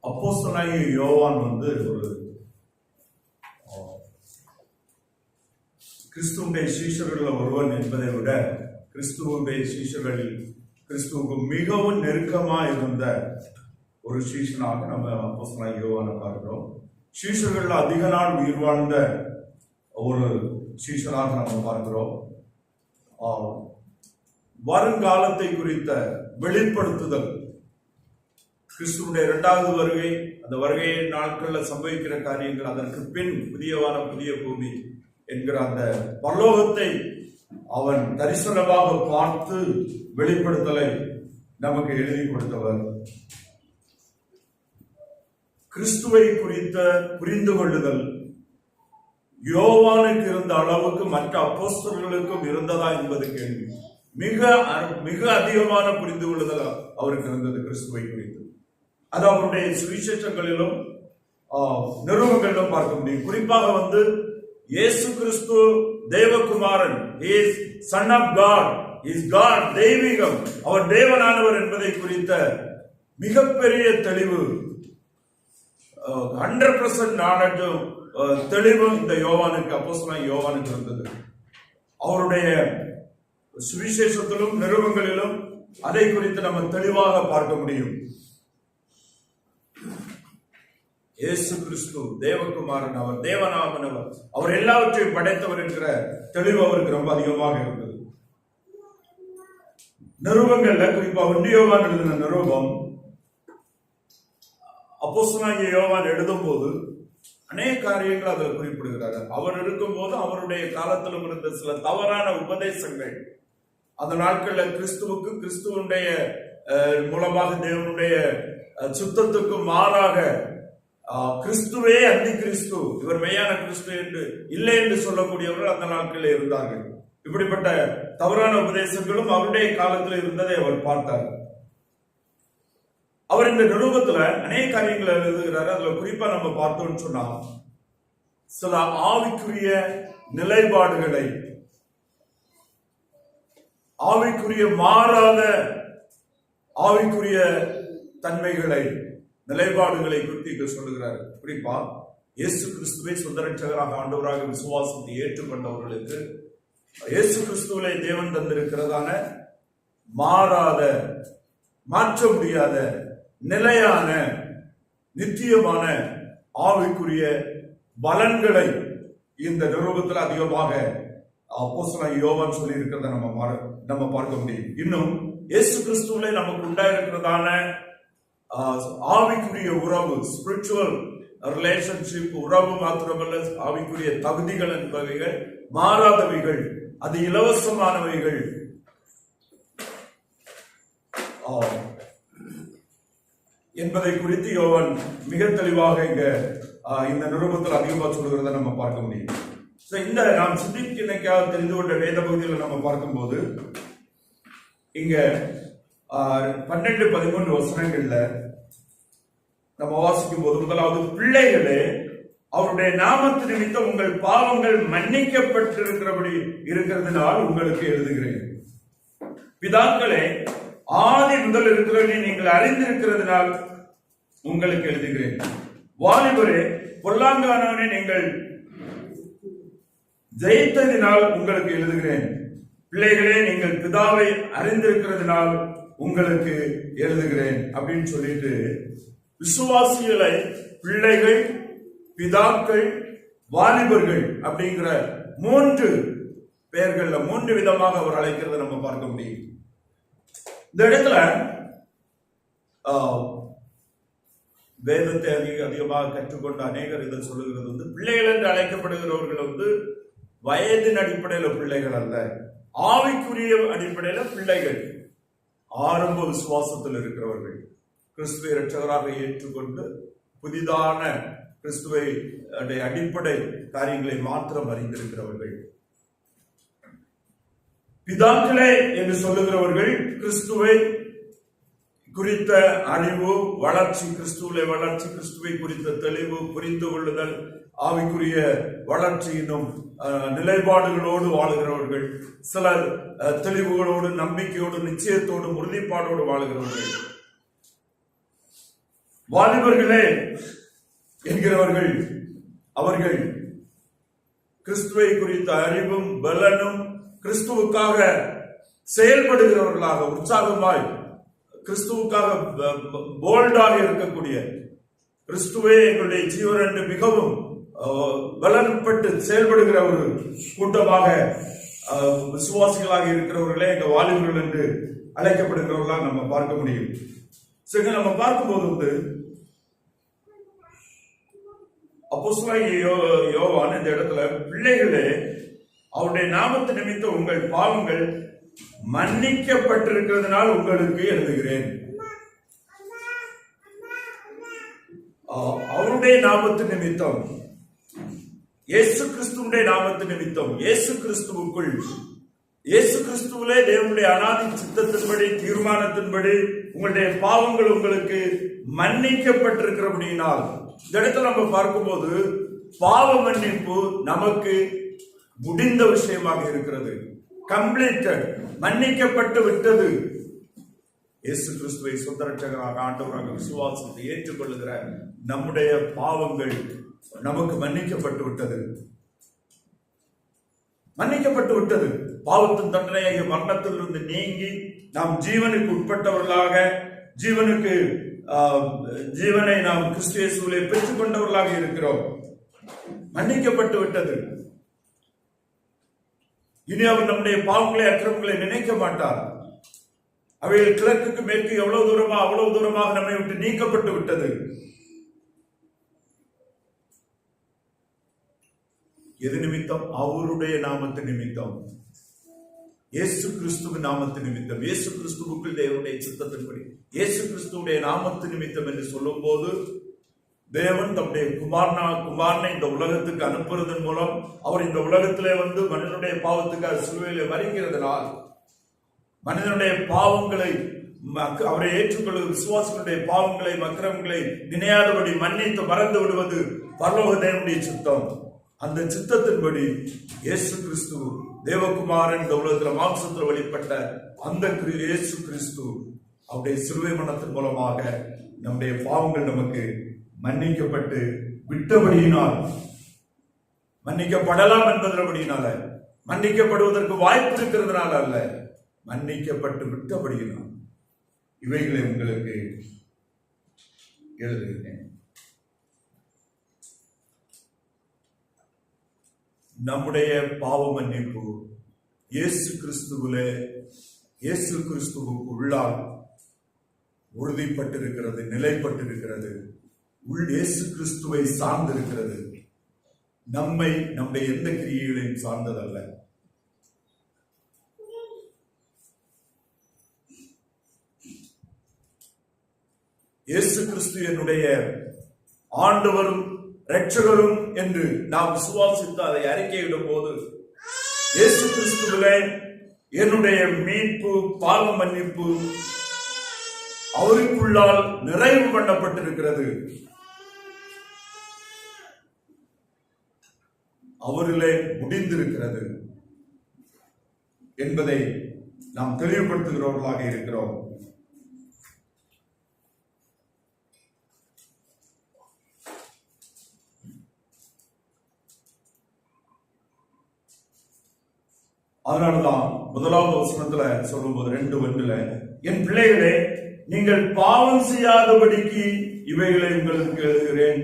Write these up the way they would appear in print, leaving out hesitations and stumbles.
அப்போஸ்தலனாகிய யோவான் ஒரு கிறிஸ்துவுடைய சீஷர்கள் ஒருவன் என்பதை விட கிறிஸ்துவுடைய சீஷர்களில் கிறிஸ்துவுக்கு மிகவும் நெருக்கமா இருந்த ஒரு சீஷனாக நம்ம அப்போஸ்தலனாகிய யோவானை பார்க்கிறோம். சீஷர்கள் அதிக நாள் உயிர் வாழ்ந்த ஒரு சீஷனாக நம்ம பார்க்கிறோம். வருங்காலத்தை குறித்த வெளிப்படுத்துதல், கிறிஸ்துவுடைய இரண்டாவது வருகை, அந்த வருகை நாட்களில் சம்பவிக்கிற காரியங்கள், அதற்கு பின் புதிய பூமி என்கிற அந்த பரலோகத்தை அவன் தரிசனமாக பார்த்து வெளிப்படுத்தலை நமக்கு எழுதி கொடுத்தவர். கிறிஸ்துவை குறித்த புரிந்து கொள்ளுதல் யோவானுக்கு இருந்த அளவுக்கு மற்ற அப்போஸ்தலர்களுக்கும் இருந்ததா என்பது கேள்வி. மிக அதிகமான புரிந்து கொள்ளுதல் அவருக்கு இருந்தது கிறிஸ்துவை குறித்து. அது அவருடைய சுவிசேஷங்களிலும் நிறுவனங்களிலும் பார்க்க முடியும். குறிப்பாக இயேசு கிறிஸ்து தேவகுமாரன், Son of God, is God, தெய்வீகம், அவர் தேவனானவர் என்பதை குறித்த மிகப்பெரிய தெளிவு, 100% நாலேஜும் தெளிவும் இந்த யோவானுக்கு, அப்போஸ்தலனாகிய யோவானுக்கு இருந்தது. அவருடைய சுவிசேஷத்திலும் நிறுவனங்களிலும் அதை குறித்து நம்ம தெளிவாக பார்க்க முடியும். இயேசு கிறிஸ்து தேவகுமாரன், அவர் தேவனாமனவர், அவர் எல்லாவற்றையும் படைத்தவர் என்கிற தெளிவு அவருக்கு ரொம்ப அதிகமாக இருந்தது. நிருபங்கள்ல குறிப்பா 1 யோவான் எழுதின நிருபம் அப்போஸ்தலனாகிய யோவான் எழுதும் போது அநேக காரியங்கள் அதில் குறிப்பிடுகிறார். அவர் இருக்கும்போது அவருடைய காலத்திலும் இருந்த சில தவறான உபதேசங்கள், அந்த நாட்களில் கிறிஸ்துவுக்கு, கிறிஸ்துவனுடைய மூலமாக தேவனுடைய சுத்தத்துக்கு மாறாக கிறிஸ்துவே அந்தி கிறிஸ்து, இவர் மெய்யான கிறிஸ்து என்று இல்லை என்று சொல்லக்கூடியவர்கள் அந்த நாட்களில் இருந்தார்கள். இப்படிப்பட்ட தவறான உபதேசங்களும் அவருடைய காலத்தில் இருந்ததை அவர் பார்த்தார். அவர் இந்த நிருபத்துல அநேக காரியங்களை எழுதுகிறாரு. அதுல குறிப்பா நம்ம பார்த்தோம்னு சொன்னா சில ஆவிக்குரிய நிலைப்பாடுகளை, ஆவிக்குரிய மாறாத ஆவிக்குரிய தன்மைகளை, நிலைப்பாடுகளை குறித்து சொல்லுகிறார். குறிப்பா இயேசு கிறிஸ்துவை சொந்த ரட்சகராக ஆண்டவராக விசுவாசத்தை ஏற்றுக்கொண்டவர்களுக்கு இயேசு கிறிஸ்துவிலே தேவன் தந்திருக்கிறதான மாறாத, மாற்ற முடியாத, நிலையான, நித்தியமான ஆவிக்குரிய பலன்களை இந்த நிருபத்தில் அதிகமாக அப்போஸ்தலனாகிய யோவான் சொல்லி இருக்கிறத நம்ம பார்க்க முடியும். இன்னும் இயேசு கிறிஸ்துவிலே நமக்கு உண்டாயிருக்கிறதான ஆவிக்குரிய உறவு, ஸ்பிரிச்சுவல் ரிலேஷன்ஷிப் உறவு மாத்திரமல்ல, ஆவிக்குரிய தகுதிகள் என்பவைகள் மாறாதவைகள், அது இலவசமானவைகள் என்பதை குறித்து யோவான் மிக தெளிவாக இந்த நிருபத்தில் அதிகமாக சொல்கிறத நம்ம பார்க்க முடியும். இந்த நாம் சிந்திக்க தெரிந்து கொண்ட வேத பகுதியில் நம்ம பார்க்கும்போது இங்க 12-13 வசனங்கள்ல நம்ம வாசிக்கும் போது, முதலாவது, பிள்ளைகளே, அவருடைய நாமத்து நிமித்தம் உங்கள் பாவங்கள் மன்னிக்கப்பட்டிருக்கிறபடி இருக்கிறதுனால் உங்களுக்கு எழுதுகிறேன். பிதாக்களே, ஆதி முதல் இருக்கிறவனை நீங்கள் அறிந்திருக்கிறதுனால் உங்களுக்கு எழுதுகிறேன். வாலிபரே, பொல்லாங்கானவனை நீங்கள் ஜெயித்ததினால் உங்களுக்கு எழுதுகிறேன். பிள்ளைகளே, நீங்கள் பிதாவை அறிந்திருக்கிறதுனால் உங்களுக்கு எழுதுகிறேன் அப்படின்னு சொல்லிட்டு விசுவாசிகளை பிள்ளைகள், பிதாக்கள், வாலிபர்கள் அப்படிங்கிற 3 பெயர்கள்ல 3 விதமாக அவர் அழைக்கிறத நம்ம பார்க்க முடியும். இந்த இடத்துல வேதத்தை அதிகமாக கற்றுக்கொண்ட அநேகர் இதை சொல்லுகிறது பிள்ளைகள் என்று அழைக்கப்படுகிறவர்கள் வயதின் அடிப்படையில் பிள்ளைகள் அல்ல, ஆவிக்குரிய அடிப்படையில் பிள்ளைகள், ஆரம்ப விசுவாசத்தில் இருக்கிறவர்கள், கிறிஸ்துவை இரட்சகராக ஏற்றுக்கொண்டு புதிதான கிறிஸ்துவை அடிப்படை காரியங்களை மாத்திரம் அறிந்திருக்கிறவர்கள். பிதாக்களே என்று சொல்லுகிறவர்கள் கிறிஸ்துவை குறித்த அறிவு, வளர்ச்சி, கிறிஸ்துவிலே வளர்ச்சி, கிறிஸ்துவை குறித்த தெளிவு, புரிந்து கொள்ளுதல், ஆவிக்குரிய வளர்ச்சியினும் நிலைப்பாடுகளோடு வாழுகிறவர்கள், சிலர் தெளிவுகளோடு, நம்பிக்கையோடு, நிச்சயத்தோடு, உறுதிப்பாடோடு வாழுகிறவர்கள். வாலிபர்களே என்கிறவர்கள் அவர்கள் கிறிஸ்துவை குறித்த அறிவும் பலனும் கிறிஸ்துவுக்காக செயல்படுகிறவர்களாக உற்சாகமாய் கிறிஸ்துவுக்காக போல்டாக இருக்கக்கூடிய கிறிஸ்துவே எங்களுடைய ஜீவன் என்று மிகவும் பலன்பட்டு செயல்படுகிற ஒரு கூட்டமாக விசுவாசிகளாக இருக்கிறவர்களே எங்க வாலிபர்கள் என்று அழைக்கப்படுகிறவர்களாக நம்ம பார்க்க முடியும். சரி, நம்ம பார்க்கும்போது வந்து அப்போஸ்தலனாகிய யோவான் இந்த இடத்துல பிள்ளைகளே அவருடைய நாமத்து நிமித்தம் உங்கள் பாவங்கள் மன்னிக்கப்பட்டிருக்கிறதுனால் உங்களுக்கு எழுதுகிறேன். அவருடைய நாமத்து நிமித்தம், இயேசு கிறிஸ்துவுடைய நாமத்து நிமித்தம், இயேசு கிறிஸ்துவுக்குள், இயேசு கிறிஸ்துவிலே தேவனுடைய அனாதி சித்தத்தின்படி தீர்மானத்தின்படி உங்களுடைய பாவங்கள் உங்களுக்கு மன்னிக்கப்பட்டிருக்கிறபடியினால், இந்த இடத்துல நம்ம பார்க்கும்போது பாவ மன்னிப்பு நமக்கு முடிந்த விஷயமாக இருக்கிறது. கம்ப்ளீட்டட், மன்னிக்கப்பட்டு விட்டது. இயேசு கிறிஸ்துவை சொந்த ரட்சகராக ஆண்டவராக விசுவாசத்தை ஏற்றுக்கொள்ளுகிற நம்முடைய பாவங்கள் நமக்கு மன்னிக்கப்பட்டு விட்டது. மன்னிக்கப்பட்டு விட்டது. பாவத்தின் தண்டனையாகிய மரணத்திலிருந்து நீங்கி நாம் ஜீவனுக்கு உட்பட்டவர்களாக, ஜீவனை நாம் கிறிஸ்து இயேசுவிலே பெற்றுக் கொண்டவர்களாக இருக்கிறோம். மன்னிக்கப்பட்டு விட்டது. இனி அவர் நம்முடைய பாவங்களை அக்கிரமங்களை நினைக்க மாட்டார். அவைகள் கிழக்குக்கு மேற்கு எவ்வளவு தூரமா அவ்வளவு தூரமாக நம்மை விட்டு நீக்கப்பட்டு விட்டது. எது நிமித்தம்? அவருடைய நாமத்து நிமித்தம், இயேசு கிறிஸ்துவின் நாமத்து நிமித்தம், இயேசு கிறிஸ்துவுக்குள் தேவனுடைய சித்தத்தின்படி இயேசு கிறிஸ்துவுடைய நாமத்து நிமித்தம் என்று சொல்லும் போது தேவன் தம்முடைய குமாரனை இந்த உலகத்துக்கு அனுப்புறதன் மூலம் அவர் இந்த உலகத்திலே வந்து மனிதனுடைய பாவத்துக்கு சிலுவையிலே மறிக்கிறதுனால் மனிதனுடைய பாவங்களை அவரை ஏற்றுக்கொள்வது, விசுவாசிகளுடைய பாவங்களை அக்கிரமங்களை நினையாதபடி மன்னித்து மறந்து விடுவது பரலோக தேவனுடைய சித்தம். அந்த சித்தத்தின்படி இயேசு கிறிஸ்து தேவகுமாரன் இந்த உலகத்தில் மாம்சத்தில் வெளிப்பட்ட அந்த இயேசு கிறிஸ்து அவருடைய சிலுவை மரணத்தின் மூலமாக நம்முடைய பாவங்கள் நமக்கு மன்னிக்கப்பட்டு விட்டபடியினால், மன்னிக்கப்படலாம் என்பதன்படியினால, மன்னிக்கப்படுவதற்கு வாய்ப்பு இருக்கிறதுனால அல்ல, மன்னிக்கப்பட்டு விட்டபடியினால் இவைகளை உங்களுக்கு எழுதுகிறேன். நம்முடைய பாவ மன்னிப்பு இயேசு கிறிஸ்துவிலே, இயேசு கிறிஸ்துவுக்கு உள்ளால் உறுதிப்பட்டிருக்கிறது, நிலைப்பட்டிருக்கிறது. இயேசு கிறிஸ்துவை சார்ந்திருக்கிறது. நம்முடைய எந்த கிரியைகளையும் சார்ந்ததல்ல. இயேசு கிறிஸ்து என்னுடைய ஆண்டவரும் இரட்சகரும் என்று நாம் விசுவாசித்து அதை அறிக்கையிடும் போது இயேசு கிறிஸ்துவிலே என்னுடைய மீட்பு, பாவ மன்னிப்பு அவருக்குள்ளால் நிறைவு பண்ணப்பட்டிருக்கிறது. அவரிலே முடிந்திருக்கிறது என்பதை நாம் தெளிவுபடுத்துகிறவர்களாக இருக்கிறோம். அதனால்தான் முதலாவது வசனத்துல சொல்லும்போது 2:1 என் பிள்ளைகளே, நீங்கள் பாவம் செய்யாதபடிக்கு இவைகளை உங்களுக்கு எழுதுகிறேன்.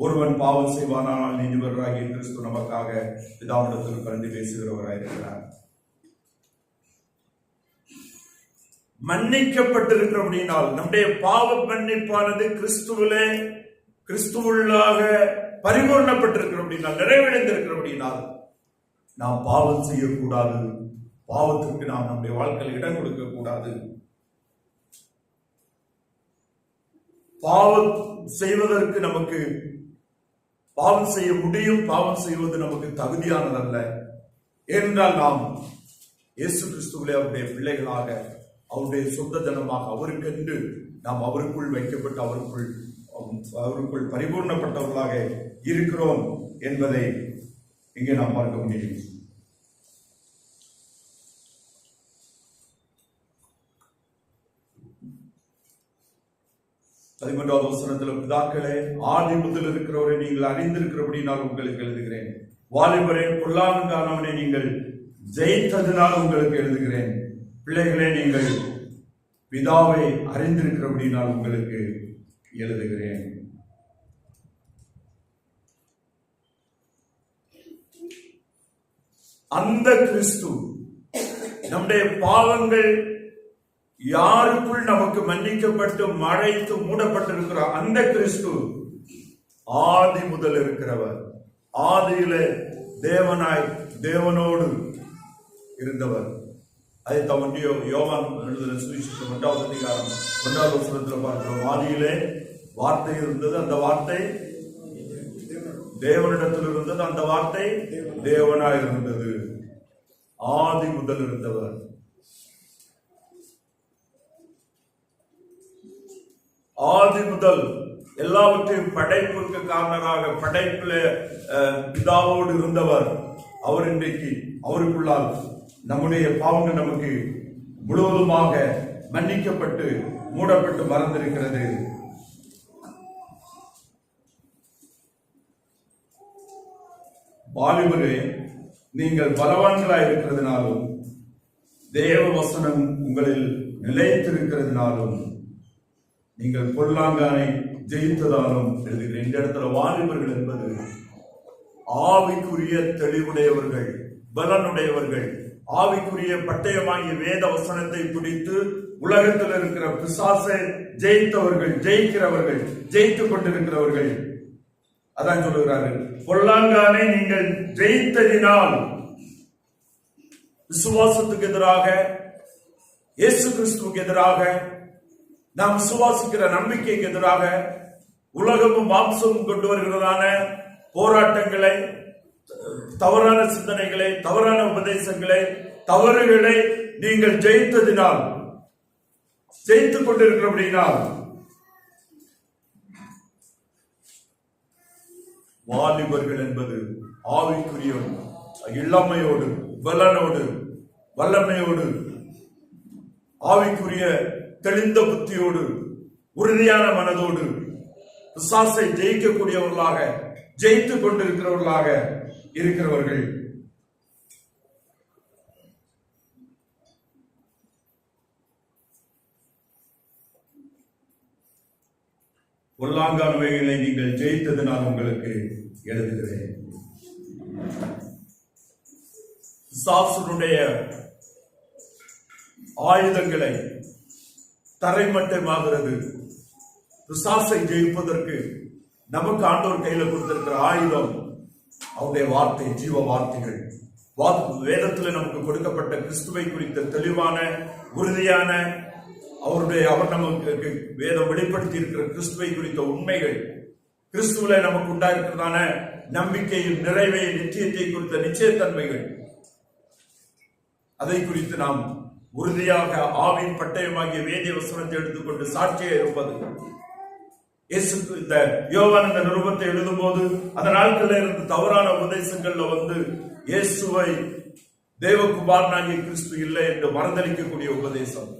ஒருவன் பாவம் செய்வானால் நீதிபதியாகிய கிறிஸ்து நமக்காக பிதாவிடத்தில் பரிந்து பேசுகிறவராயிருக்கிறார். மன்னிக்கப்பட்டிருக்கிற அப்படின்னால் நம்முடைய பாவ மன்னிப்பானது கிறிஸ்துவிலே, கிறிஸ்துவுள்ளாக பரிபூர்ணப்பட்டிருக்கிற அப்படின்னால், நிறைவடைந்திருக்கிற அப்படின்னால் நாம் பாவம் செய்யக்கூடாது. பாவத்திற்கு நாம் நம்முடைய வாழ்க்கையில் இடம் கொடுக்க கூடாது. பாவம் செய்வதற்கு நமக்கு பாவம் செய்ய முடியும். பாவம் செய்வது நமக்கு தகுதியானதல்ல. ஏனென்றால் நாம் இயேசு கிறிஸ்துவிலே அவருடைய பிள்ளைகளாக, அவருடைய சொந்த ஜனமாக, அவருக்கென்று நாம் அவருக்குள் வைக்கப்பட்டு அவருக்குள் பரிபூர்ணப்பட்டவர்களாக இருக்கிறோம் என்பதை இங்கே நாம் பார்க்க முடியும். 13வது வசனத்தில், பிதாக்களே, ஆதி முதல் இருக்கிறவரை நீங்கள் அறிந்திருக்கிறபடி நான் உங்களுக்கு எழுதுகிறேன். வாலிபரே, பொல்லாங்கானவனை நீங்கள் ஜெயித்ததினால் உங்களுக்கு எழுதுகிறேன். பிள்ளைகளே, நீங்கள் பிதாவை அறிந்திருக்கிறபடி நான் உங்களுக்கு எழுதுகிறேன். அந்த கிறிஸ்து, நம்முடைய பாவங்கள் யாருக்குள் நமக்கு மன்னிக்கப்பட்டு மறைத்து மூடப்பட்டிருக்கிறார் அந்த கிறிஸ்து ஆதி முதல் இருக்கிறவர். ஆதியில தேவனாய் தேவனோடு இருந்தவர். அதை தவண்டியோ யோவான் எழுதின சுவிசேஷம் 1வது அதிகாரம் 1வது வசனத்தில் பார்க்கிறோம். ஆதியிலே வார்த்தை இருந்தது, அந்த வார்த்தை தேவனிடத்தில் இருந்தது, அந்த வார்த்தை தேவனாய் இருந்தது. ஆதி முதல் இருந்தவர். ஆதி முதல் எல்லாவற்றையும் படைப்புக்கு காரணராக படைப்பில் பிதாவோடு இருந்தவர். அவர் இன்றைக்கு அவருக்குள்ளால் நம்முடைய பாவங்கள் நமக்கு முழுவதுமாக மன்னிக்கப்பட்டு மூடப்பட்டு மறந்திருக்கிறது. வாலிபரே, நீங்கள் பலவான்களாய் இருக்கிறதுனாலும் தேவ வசனம் உங்களில் நிலைத்திருக்கிறதுனாலும் நீங்கள் பொல்லாங்கானை ஜெயித்ததாலும் எழுதுகிறேன். இந்த இடத்துல வாலிபர்கள் என்பது ஆவிக்குரிய தெளிவுடையவர்கள், பலனுடையவர்கள், ஆவிக்குரிய பட்டயமாகிய வேத வசனத்தை பிடித்து உலகத்தில் இருக்கிற பிசாசை ஜெயித்தவர்கள், ஜெயிக்கிறவர்கள், ஜெயித்துக் கொண்டிருக்கிறவர்கள். அதான் சொல்லுகிறார்கள், பொல்லாங்கானை நீங்கள் ஜெயித்ததினால், விசுவாசத்துக்கு எதிராக, இயேசு கிறிஸ்துவுக்கு எதிராக, நாம் விசுவாசிக்கிற நம்பிக்கைக்கு எதிராக உலகமும் மாம்சமும் கொண்டு வருகிறதான போராட்டங்களை, தவறான சிந்தனைகளை, தவறான உபதேசங்களை, தவறுகளை நீங்கள் ஜெயித்ததினால், ஜெயித்துக் கொண்டிருக்கிறபடினால் வாலிபர்கள் என்பது ஆவிக்குரிய இளமையோடு, பலனோடு, வல்லமையோடு, ஆவிக்குரிய தெளிந்த புத்தியோடு, உறுதியான மனதோடு பிசாசை ஜெயிக்கக்கூடியவர்களாக, ஜெயித்துக் கொண்டிருக்கிறவர்களாக இருக்கிறவர்கள். பொல்லாங்கானவைகளை நீங்கள் ஜெயித்ததினால் உங்களுக்கு எழுதுகிறேன். பிசாசனுடைய ஆயுதங்களை தரைமட்டமாகிறது. பிசாசை ஜெயிப்பதற்கு நமக்கு ஆண்டவர் கையில கொடுத்திருக்கிற ஆயுதம் அவருடைய வார்த்தை, ஜீவ வார்த்தைகள். வேதத்தில் நமக்கு கொடுக்கப்பட்ட கிறிஸ்துவை குறித்த தெளிவான, உறுதியான, அவர் நமக்கு வேதம் வெளிப்படுத்தி இருக்கிற கிறிஸ்துவை குறித்த உண்மைகள், கிறிஸ்துவில நமக்கு உண்டாயிருக்கிறதான நம்பிக்கையின் நிறைவை, நிச்சயத்தை குறித்த நிச்சயத்தன்மைகள், அதை குறித்து நாம் உறுதியாக ஆவின் பட்டயமாகிய வேத வசனத்தை எடுத்துக்கொண்டு சாட்சியாக இருப்பது. இந்த யோவான் இந்த நிருபத்தை எழுதும் போது அந்த நாட்களில் இருந்து தவறான உபதேசங்கள்ல இயேசுவை தேவகுமாரனாகிய கிறிஸ்து இல்லை என்று மறந்தளிக்கக்கூடிய உபதேசம்.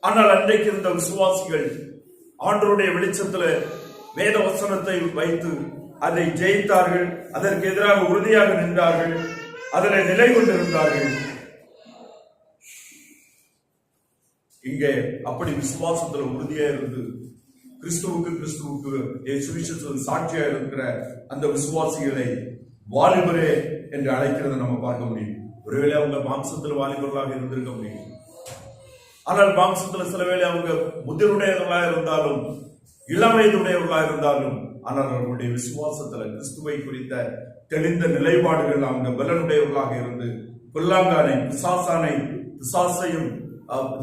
ஆனால் அன்றைக்கு இருந்த விசுவாசிகள் ஆண்டவருடைய வெளிச்சத்துல வேத வசனத்தை வைத்து அதை ஜெயித்தார்கள். அதற்கு எதிராக உறுதியாக நின்றார்கள், அதில் நிலை கொண்டிருந்தார்கள். இங்கே அப்படி விசுவாசத்துல உறுதியா இருந்து கிறிஸ்துவுக்கு சுவிசேஷத்துக்கு சாட்சியா இருக்கிற அந்த விசுவாசிகளை வாலிபரே என்று அழைக்கிறத நம்ம பார்க்க முடியும். ஒருவேளை அவங்க மாம்சத்தில் வாலிபர்களாக இருந்திருக்க முடியும். ஆனால் மாம்சத்துல சில வேளை அவங்க முதிருடையவர்களாக இருந்தாலும், இளம் வயதுடையவர்களாக இருந்தாலும், ஆனால் அவர்களுடைய விசுவாசத்துல கிறிஸ்துவை குறித்த தெளிந்த நிலைப்பாடுகள், அவங்க பலனுடையவர்களாக இருந்து பொல்லாங்கானை, பிசாசையும்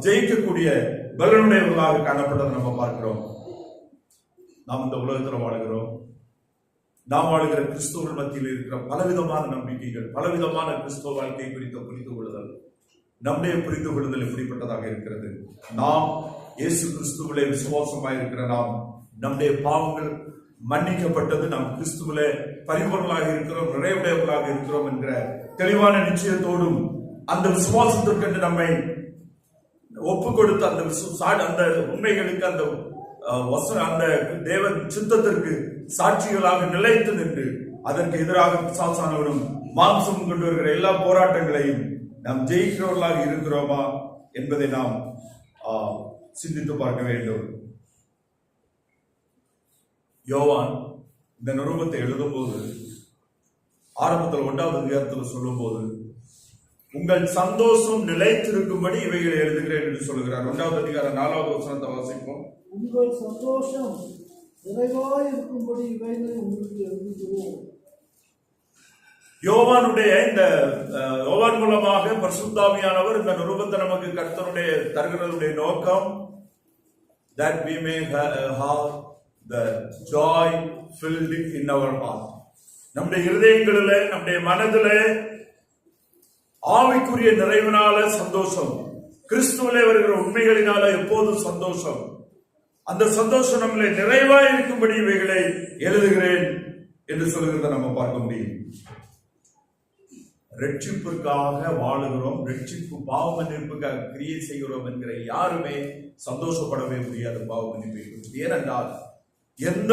ஜெயிக்கக்கூடிய பலனுடையவர்களாக காணப்பட்டதை நம்ம பார்க்கிறோம். நாம் இந்த உலகத்தில் வாழுகிறோம். நாம் வாழ்கிற கிறிஸ்துவ மத்தியில் இருக்கிற பலவிதமான நம்பிக்கைகள், பலவிதமான கிறிஸ்துவ வாழ்க்கை குறித்த புரிந்து கொள்ளுதல், நம்முடைய புரிந்து கொள்ளுதல் எப்படிப்பட்டதாக இருக்கிறது? நாம் இயேசு கிறிஸ்துவிலே விசுவாசமாக இருக்கிற நாம், நம்முடைய பாவங்கள் மன்னிக்கப்பட்டது, நாம் கிறிஸ்துவிலே பரிபூர்ணமாக இருக்கிறோம், நிறைவுடையவர்களாக இருக்கிறோம் என்கிற தெளிவான நிச்சயத்தோடும் அந்த விசுவாசத்திற்கு நம்மை ஒப்பு கொடுத்த அந்த உண்மைகளுக்கு, அந்த அந்த தேவன் சித்தத்திற்கு சாட்சிகளாக நிலைத்து நின்று அதற்கு எதிராக பிசாசானவரும் மாம்சம் கொண்டு வருகிற எல்லா போராட்டங்களையும் நாம் ஜெயிக்கிறவர்களாக இருக்கிறோமா என்பதை நாம் சிந்தித்து பார்க்க வேண்டும். யோவான் இந்த நிருபத்தை எழுதும் போது ஆரம்பத்தில் 1வது அதிகாரத்தில் சொல்லும் போது உங்கள் சந்தோஷம் நிலைத்திருக்கும்படி இவைகளை எழுதுகிறேன் என்று சொல்லுகிறார். 1வது அதிகாரம் 4வது வசனத்தை வாசிப்போம். உங்கள் சந்தோஷம் நிறைவாய் இருக்கும்படி இவைகளை உங்களுக்கு எழுதுகிறோம். யோவானுடைய இந்த யோவான் மூலமாக பரிசுத்தாவியானவர் இந்த நிருபத்தை நமக்கு கர்த்தருடைய தருகிறதுடைய நோக்கம் that we may have the joy filled in our heart. நம்முடைய இருதயங்களிலே நம்முடைய மனதிலே ஆவிக்குரிய நிறைவினால சந்தோஷம், கிறிஸ்துவிலே வருகிற உண்மைகளினால எப்போதும் சந்தோஷம், அந்த சந்தோஷம் நம்மளை நிறைவாய் இருக்கும்படி இவைகளை எழுதுகிறேன் என்று சொல்லுகிறத நம்ம பார்க்க முடியும். ரட்சிப்பிற்காக வாழுகிறோம், ரட்சிப்பு பாவ மன்னிப்புக்காக கிரியை செய்கிறோம் என்கிற யாருமே சந்தோஷப்படவே முடியாது பாவ மன்னிப்பு. ஏனென்றால் எந்த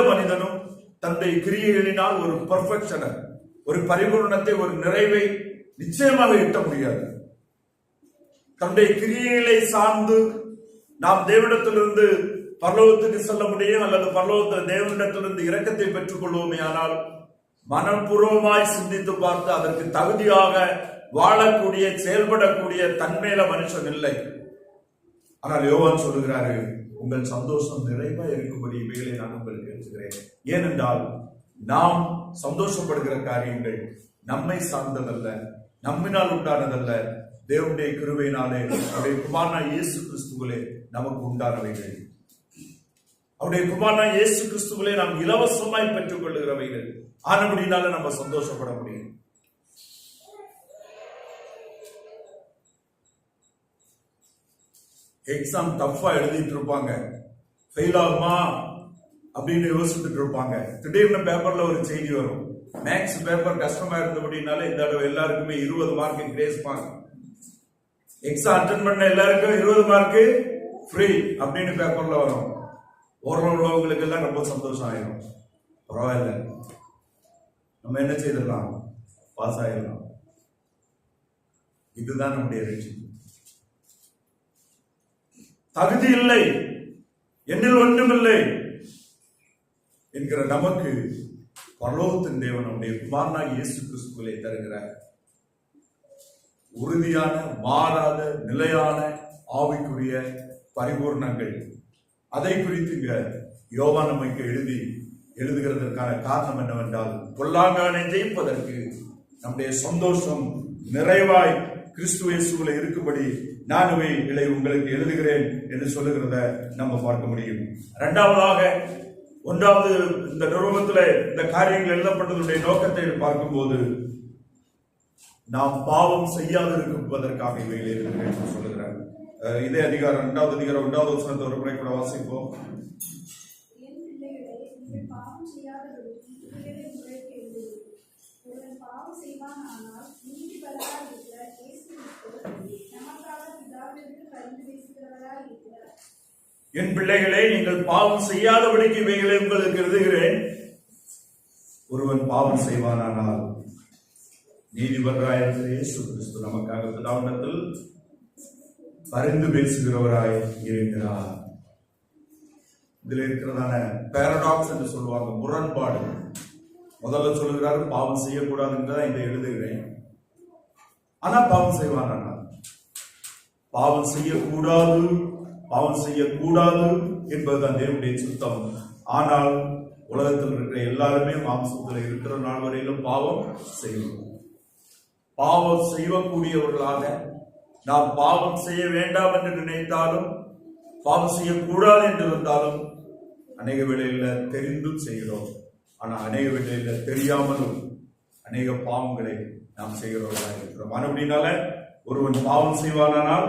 மனிதனும் தன்னுடைய கிரியைகளினால் ஒரு பெர்ஃபெக்ஷனை, ஒரு பரிபூர்ணத்தை, ஒரு நிறைவை நிச்சயமாக எட்ட முடியாது. தன்னுடைய கிரியைகளை சார்ந்து நாம் தேவனிடத்திலிருந்து பரலோகத்துக்கு செல்ல முடியும், அல்லது பரலோகத்தில் தேவனிடத்திலிருந்து இரக்கத்தை பெற்றுக் கொள்வோமே. ஆனால் மனப்பூர்வமாய் சிந்தித்து பார்த்து அதற்கு தகுதியாக வாழக்கூடிய செயல்படக்கூடிய தன்மையில மனுஷன் இல்லை. ஆனால் யோவான் சொல்லுகிறாரு, உங்கள் சந்தோஷம் நிறைவா இருக்கும்படி இவைகளை நான் உங்களுக்கு எழுதுகிறேன். ஏனென்றால் நாம் சந்தோஷப்படுகிற காரியங்கள் நம்மை சார்ந்ததல்ல, நம்மினால் உண்டானதல்ல, தேவனுடைய கிருபையினாலே அவருடைய குமாரனாகிய இயேசு கிறிஸ்துவிலே நமக்கு உண்டானவைகள். அவருடைய குமாரனாகிய இயேசு கிறிஸ்துவிலே நாம் இலவசமாய் பெற்றுக் கொள்ளுகிறவைகள். ஆனபடினால நம்ம சந்தோஷப்பட முடியும். எக்ஸாம் டஃபா எழுதிட்டு இருப்பாங்க, ஃபெயில் ஆகுமா அப்படின்னு யோசிச்சுட்டு இருப்பாங்க. திடீர்னு பேப்பர்ல ஒரு செய்தி வரும், மேக்ஸ் பேப்பர் கஷ்டமா இருந்தபடினால இந்த தடவை எல்லாருக்குமே 20 mark grace mark, exam attend பண்ண எல்லாருக்கும் 20 மார்க் ஃப்ரீ அப்படின்னு பேப்பர்ல வரும். ஓரளவு உள்ளவங்களுக்கு எல்லாம் ரொம்ப சந்தோஷம் ஆயிடும். பரவாயில்ல, நம்ம என்ன செய்திடலாம், பாஸ் ஆயிடலாம். இதுதான் நம்முடைய ரட்சிப்பு. தகுதி இல்லை, என்னில் ஒன்றுமில்லை என்கிற நமக்கு பரலோகத்தின் தேவன் நம்முடைய குமாரனாகிய இயேசு கிறிஸ்துவிலே தருகிற உறுதியான, மாறாத, நிலையான ஆவிக்குரிய பரிபூர்ணங்கள். அதை குறித்து இங்க யோவான் நமக்கு எழுதுகிறதற்கான காரணம் என்னவென்றால், பொல்லாங்கானை ஜெயிப்பதற்கு நம்முடைய சந்தோஷம் நிறைவாய் கிறிஸ்து இயேசுவிலே இருக்கும்படி நான் இவைகளை உங்களுக்கு எழுதுகிறேன் என்று சொல்லுகிறத நம்ம பார்க்க முடியும். இரண்டாவதாக, 1வது இந்த நிருபத்தில் இந்த காரியங்கள் எழுதப்பட்டதுடைய நோக்கத்தை பார்க்கும்போது, நாம் பாவம் செய்யாதிருப்பதற்காக இவைகளை எழுதுகிறேன் என்று சொல்லுகிறார். இதே அதிகாரம் 2வது அதிகாரம் 1வது வசனத்தை ஒரு முறை கூட வாசிப்போம். என் பிள்ளைகளே, நீங்கள் பாவம் செய்யாதபடிக்கு இவைகளை உங்களுக்கு எழுதுகிறேன். ஒருவன் பாவம் செய்வானானால் நீதிபதியாகிய இயேசு கிறிஸ்து நமக்காக பிதாவிடத்தில் பரிந்து பேசுகிறவராய் இருக்கிறார். இதுல இருக்கிறதான பாரடாக்ஸ் என்று சொல்லுவாங்க, முரண்பாடு. முதல்ல சொல்லுகிறாரு பாவம் செய்யக்கூடாதுன்றதான் இதை எழுதுகிறேன். ஆனா பாவம் செய்வானா, பாவம் செய்யக்கூடாது என்பதுதான் தேவனுடைய சுத்தம். ஆனால் உலகத்தில் இருக்கிற எல்லாருமே மாம்சத்தில் இருக்கிற நாள் வரையிலும் பாவம் செய்வோம். பாவம் செய்யக்கூடியவர்களாக நாம் பாவம் செய்ய வேண்டாம் என்று நினைத்தாலும், பாவம் செய்யக்கூடாது என்று இருந்தாலும் அநேக வேளையில தெரிந்தும் செய்கிறோம். ஆனா அநேக வேளையில தெரியாமலும் அநேக பாவங்களை நாம் செய்கிறவர்களாக இருக்கிறோம். அப்படினால ஒருவன் பாவம் செய்வானால்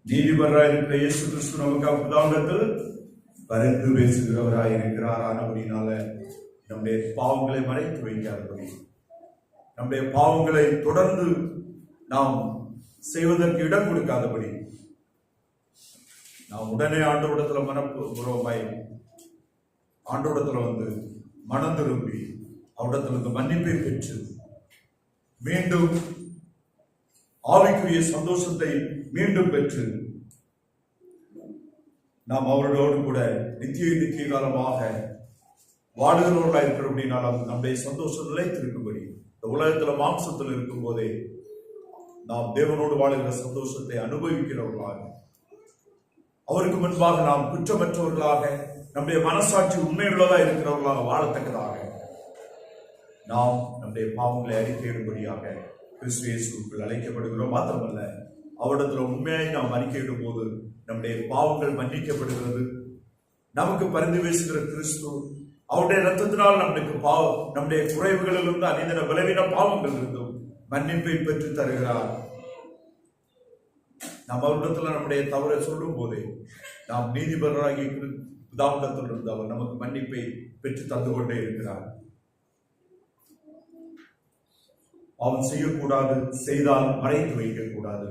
நீதிபதியாய் இருக்கிற இயேசு கிறிஸ்து நமக்கு பிதாவிடத்தில் பரிந்து பேசுகிறவராய் இருக்கிறார். ஆனபடினால நம்முடைய பாவங்களை மறைத்து வைக்காதபடி, நம்முடைய பாவங்களை தொடர்ந்து நாம் செய்வதற்கு இடம் கொடுக்காதபடி, நாம் உடனே ஆண்டவரிடத்துல மனப்பூர்வமாய் ஆண்டவரிடத்துல வந்து மனம் திரும்பி அவரிடத்துல இருந்து மன்னிப்பை பெற்று மீண்டும் ஆவிக்குரிய சந்தோஷத்தை மீண்டும் பெற்று நாம் அவரோடு கூட நித்திய காலமாக வாழுகிறவர்களாக இருக்கிற அப்படின்னாலும் நம்முடைய சந்தோஷம் நிலைத்திருக்கும்படி இந்த உலகத்துல மாம்சத்தில் இருக்கும் போதே நாம் தேவனோடு வாழுகிற சந்தோஷத்தை அனுபவிக்கிறவர்களாக, அவருக்கு முன்பாக நாம் குற்றமற்றவர்களாக, நம்முடைய மனசாட்சி உண்மையுள்ளதா இருக்கிறவர்களாக வாழத்தக்கதாக நாம் நம்முடைய பாவங்களை அறிக்கையிடும்படியாக கிறிஸ்து இயேசுவுக்குள் அழைக்கப்படுகிறோம். மாத்திரமல்ல, அவரிடத்துல உண்மையாய் நாம் அறிக்கையிடும் போது நம்முடைய பாவங்கள் மன்னிக்கப்படுகிறது. நமக்கு பரிந்து பேசுகிற கிறிஸ்து அவருடைய ரத்தத்தினால் நம்முடைய குறைவுகளிலிருந்து அநீதின பலவீன பாவங்கள் இருந்தும் மன்னிப்பை பெற்று தருகிறார். நாம் அவரிடத்துல நம்முடைய தவறை சொல்லும் போதே நாம் நீதிபதியாகிய பிதாவிடத்திலிருந்து அவர் நமக்கு மன்னிப்பை பெற்று தந்து கொண்டே இருக்கிறார். அவன் செய்யக்கூடாது, செய்தால் மறைத்து வைக்கக்கூடாது,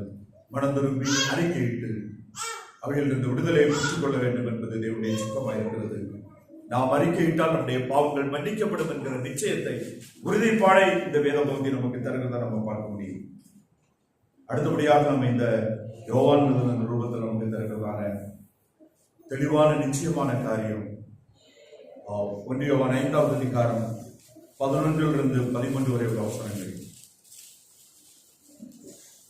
மனம் திரும்பி அறிக்கையிட்டு அவைகளிலிருந்து விடுதலை பெற்றுக் கொள்ள வேண்டும் என்பது தேவனுடைய சித்தமாயிருக்கிறது. நாம் அறிக்கையிட்டால் நம்முடைய பாவங்கள் மன்னிக்கப்படும் என்கிற நிச்சயத்தை, உறுதிப்பாடை இந்த வேத பகுதி நமக்கு தருகிறத நம்ம பார்க்க முடியும். அடுத்தபடியாக நம்ம இந்த யோவான் ரூபத்தில் நமக்கு தருகிறதான தெளிவான நிச்சயமான காரியம் 1 யோவான் 5வது அதிகாரம் 11 13 வரை உள்ள வசனங்கள்.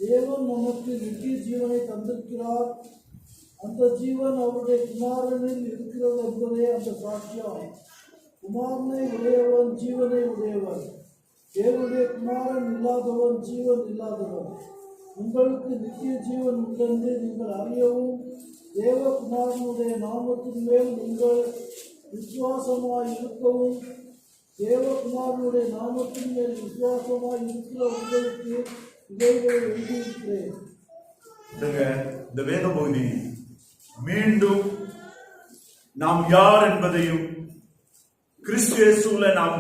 தேவன் நமக்கு நித்திய ஜீவனை தந்திருக்கிறார், அந்த ஜீவன் அவருடைய குமாரனில் இருக்கிறது என்பதே அந்த சாட்சியம். குமாரனை உடையவன் ஜீவனை உடையவன், தேவனுடைய குமாரன் இல்லாதவன் ஜீவன் இல்லாதவன். உங்களுக்கு நித்திய ஜீவன் உண்டென்று நீங்கள் அறியவும், தேவகுமாரனுடைய நாமத்தின் மேல் நீங்கள் விசுவாசமாய் இருக்கவும், தேவகுமாரனுடைய நாமத்தின் மேல் விசுவாசமாய் இருக்கிற உங்களுக்கு இவைகளை எழுதியிருக்கிறேன். இந்த வேத பகுதி மீண்டும் நாம் யார் என்பதையும், கிறிஸ்து இயேசுவில் நாம்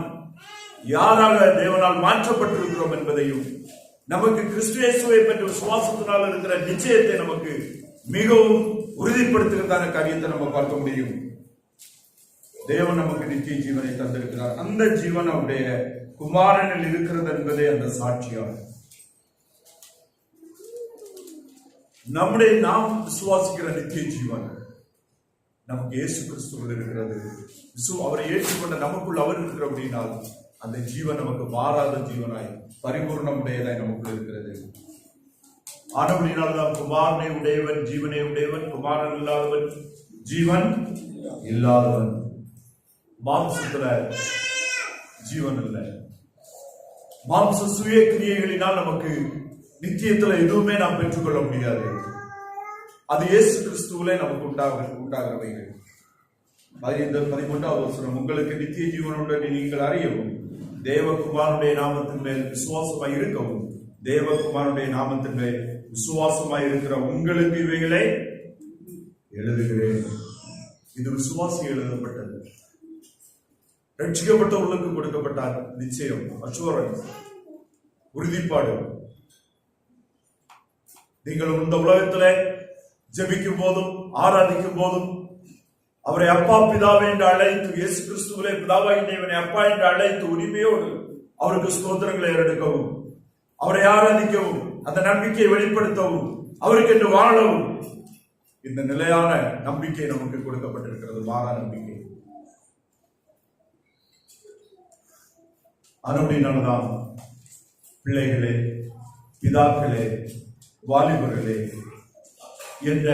யாராக தேவனால் மாற்றப்பட்டிருக்கிறோம் என்பதையும், நமக்கு கிறிஸ்து இயேசுவை பற்றி விசுவாசத்தினால் இருக்கிற நிச்சயத்தை நமக்கு மிகவும் உறுதிப்படுத்துகிறதான காரியத்தை நம்ம பார்க்க முடியும். தேவன் நமக்கு நித்திய ஜீவனை தந்திருக்கிறார், அந்த ஜீவன் அவருடைய குமாரனில் இருக்கிறது என்பதே அந்த சாட்சியாகும். நாம் விசுவாசிக்கிற நித்திய ஜீவன் நமக்கு இயேசு கிறிஸ்துவில் இருக்கிறது. அவரை ஏற்றுக்கொண்ட நமக்குள் அவர் இருக்கிற அப்படின்னால் அந்த ஜீவன் நமக்கு மாறாத ஜீவனாய் பரிபூர்ணமுடையதாய் நமக்குள் இருக்கிறது. ஆனபடினால்தான் குமாரனை உடையவன் ஜீவனை உடையவன், குமாரன் இல்லாதவன் ஜீவன் இல்லாதவன். மாம்சத்துல ஜீவன் இல்லை. மாம்ச சுய கிரியைகளினால் நமக்கு நித்தியத்துல எதுவுமே நாம் பெற்றுக்கொள்ள முடியாது. அது இயேசு கிறிஸ்துவிலே நமக்கு உண்டாகிறவைகள். 13வது வசனம், உங்களுக்கு நித்திய ஜீவனுடன் நீங்கள் அறியவும், தேவகுமாரனுடைய நாமத்தின் மேல் விசுவாசமாய் இருக்கவும், தேவகுமாரனுடைய நாமத்தின் மேல் விசுவாசமாய் இருக்கிற உங்களுக்கு இவைகளை எழுதுகிறேன். இது விசுவாசி எழுதப்பட்டது. ரட்சிக்கப்பட்டவர்களுக்கு கொடுக்கப்பட்ட நிச்சயம், அஷூரன்ஸ், உறுதிப்பாடு. நீங்கள் இந்த உலகத்திலே ஜெபிக்கும் போதும் ஆராதிக்கும் போதும் அவரை அப்பா பிதாவை என்று அழைத்து, இயேசு கிறிஸ்துவிலே பிதாவாகிய தேவனை அப்பா என்று அழைத்து உரிமையோடு அவருக்கு ஸ்தோத்திரங்களை எடுக்கவும், அவரை ஆராதிக்கவும், அந்த நம்பிக்கையை வெளிப்படுத்தவும், அவருக்கு என்று வாழவும் இந்த நிலையான நம்பிக்கை நமக்கு கொடுக்கப்பட்டிருக்கிறது. மாறா நம்பிக்கை. அப்படின்னால்தான் பிள்ளைகளே, பிதாக்களே, வாலிபர்களே என்ற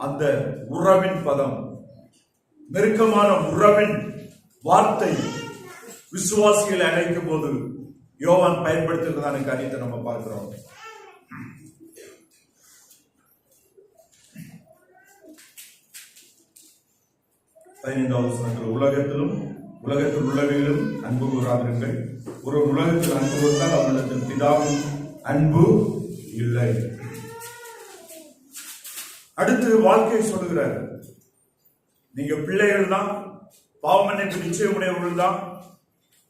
அந்த உறவின் பதம், நெருக்கமான உறவின் வார்த்தை விசுவாசிகளை அழைக்கும் போது யோவான் பயன்படுத்துகிறதான காரியத்தை நம்ம பார்க்கிறோம். உலகத்தில் உள்ளவைகளும் அன்பு கூறாதிருங்கள். ஒரு உலகத்தில் அன்பு கூர்ந்தால் அவனிடத்தில் பிதாவின் அன்பு இல்லை. அடுத்து வாழ்க்கையை சொல்லுகிறார். நீங்க பிள்ளைகள் தான், பாவமன்னிப்பு நிச்சயமுடையவர்கள் தான்,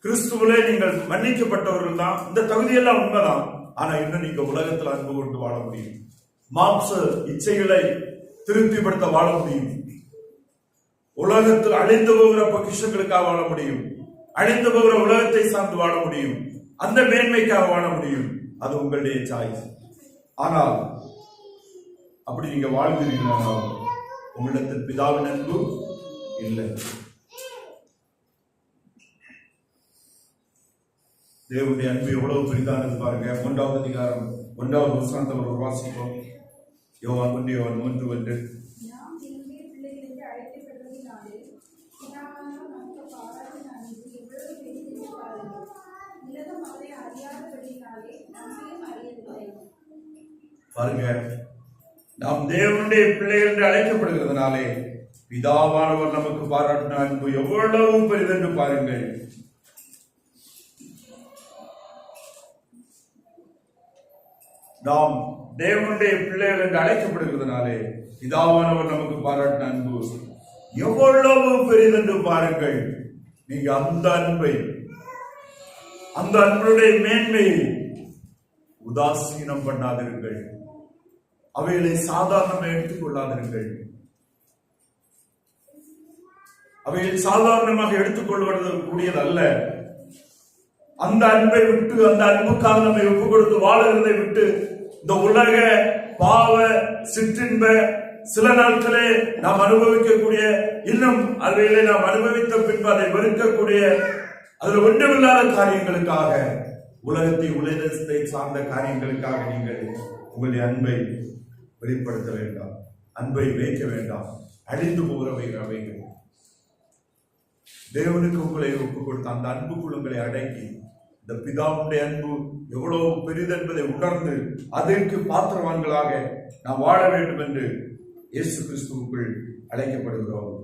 கிறிஸ்துவிலே நீங்கள் மன்னிக்கப்பட்டவர்கள் தான். இந்த தகுதியெல்லாம் உண்மைதான். ஆனா இன்னும் நீங்க உலகத்தில் அன்பு கொண்டு வாழ முடியும். மாம்ச இச்சைகளை திருப்திப்படுத்த வாழ முடியும். உலகத்தில் அழிந்து போகிற பொக்கிஷங்களுக்காக வாழ முடியும். அழிந்து போகிற உலகத்தை சார்ந்து வாழ முடியும். அந்த மேன்மைக்காக வாழ முடியும். அது உங்களுடைய சாய்ஸ். ஆனால் அப்படி நீங்க வாழ்வீர்களா? உங்களிடத்தில் பிதாவின் அன்பு இல்லை. தேவனுடைய அன்பு எவ்வளவு பெரிதானது பாருங்க. 1வது அதிகாரம் 1வது வசனத்தை ஒரு வாசிப்போம். யோவான் 1:1. பாருங்க, நாம் தேவனுடைய பிள்ளைகள் என்று அழைக்கப்படுகிறதுனாலே பிதாவானவர் நமக்கு பாராட்டின அன்பு எவ்வளவு பெரிதென்று பாருங்கள். நாம் தேவனுடைய பிள்ளைகள் என்று அழைக்கப்படுகிறதுனாலே பிதாவானவர் நமக்கு பாராட்டின அன்பு எவ்வளவு பெரிதென்று பாருங்கள். நீங்க அந்த அன்பை, அந்த அன்புடைய மேன்மையை உதாசீனம் பண்ணாதிருங்கள். அவைகளை சாதாரணமாக எடுத்துக் கொள்ளாதிருங்கள். அவைகளை சாதாரணமாக எடுத்துக்கொள்வது கூடியதல்ல. அந்த அன்பை விட்டு, அந்த அன்புக்காக நம்மை ஒப்புக் கொடுத்து வாழுகிறதை விட்டு, இந்த உலக பாவ சிற்றின்ப சில நாட்களே நாம் அனுபவிக்கக்கூடிய, இன்னும் அவைகளை நாம் அனுபவித்த பின்பு அதை வெறுக்கக்கூடிய, அதில் ஒன்றுமில்லாத காரியங்களுக்காக, உலகத்தை சார்ந்த காரியங்களுக்காக நீங்கள் உங்களுடைய அன்பை வெளிப்படுத்த வேண்டாம். அன்பை வைக்க வேண்டாம். அழிந்து போகிறவைகள் தேவனுக்கு உங்களை ஒப்புக் கொடுத்த அந்த அன்புக்குள் உங்களை அடக்கி, இந்த பிதாவுடைய அன்பு எவ்வளவு பெரிதென்பதை உணர்ந்து அதற்கு பாத்திரவான்களாக நாம் வாழ வேண்டும் என்று இயேசு கிறிஸ்துவுக்குள் அழைக்கப்படுகிறோம்.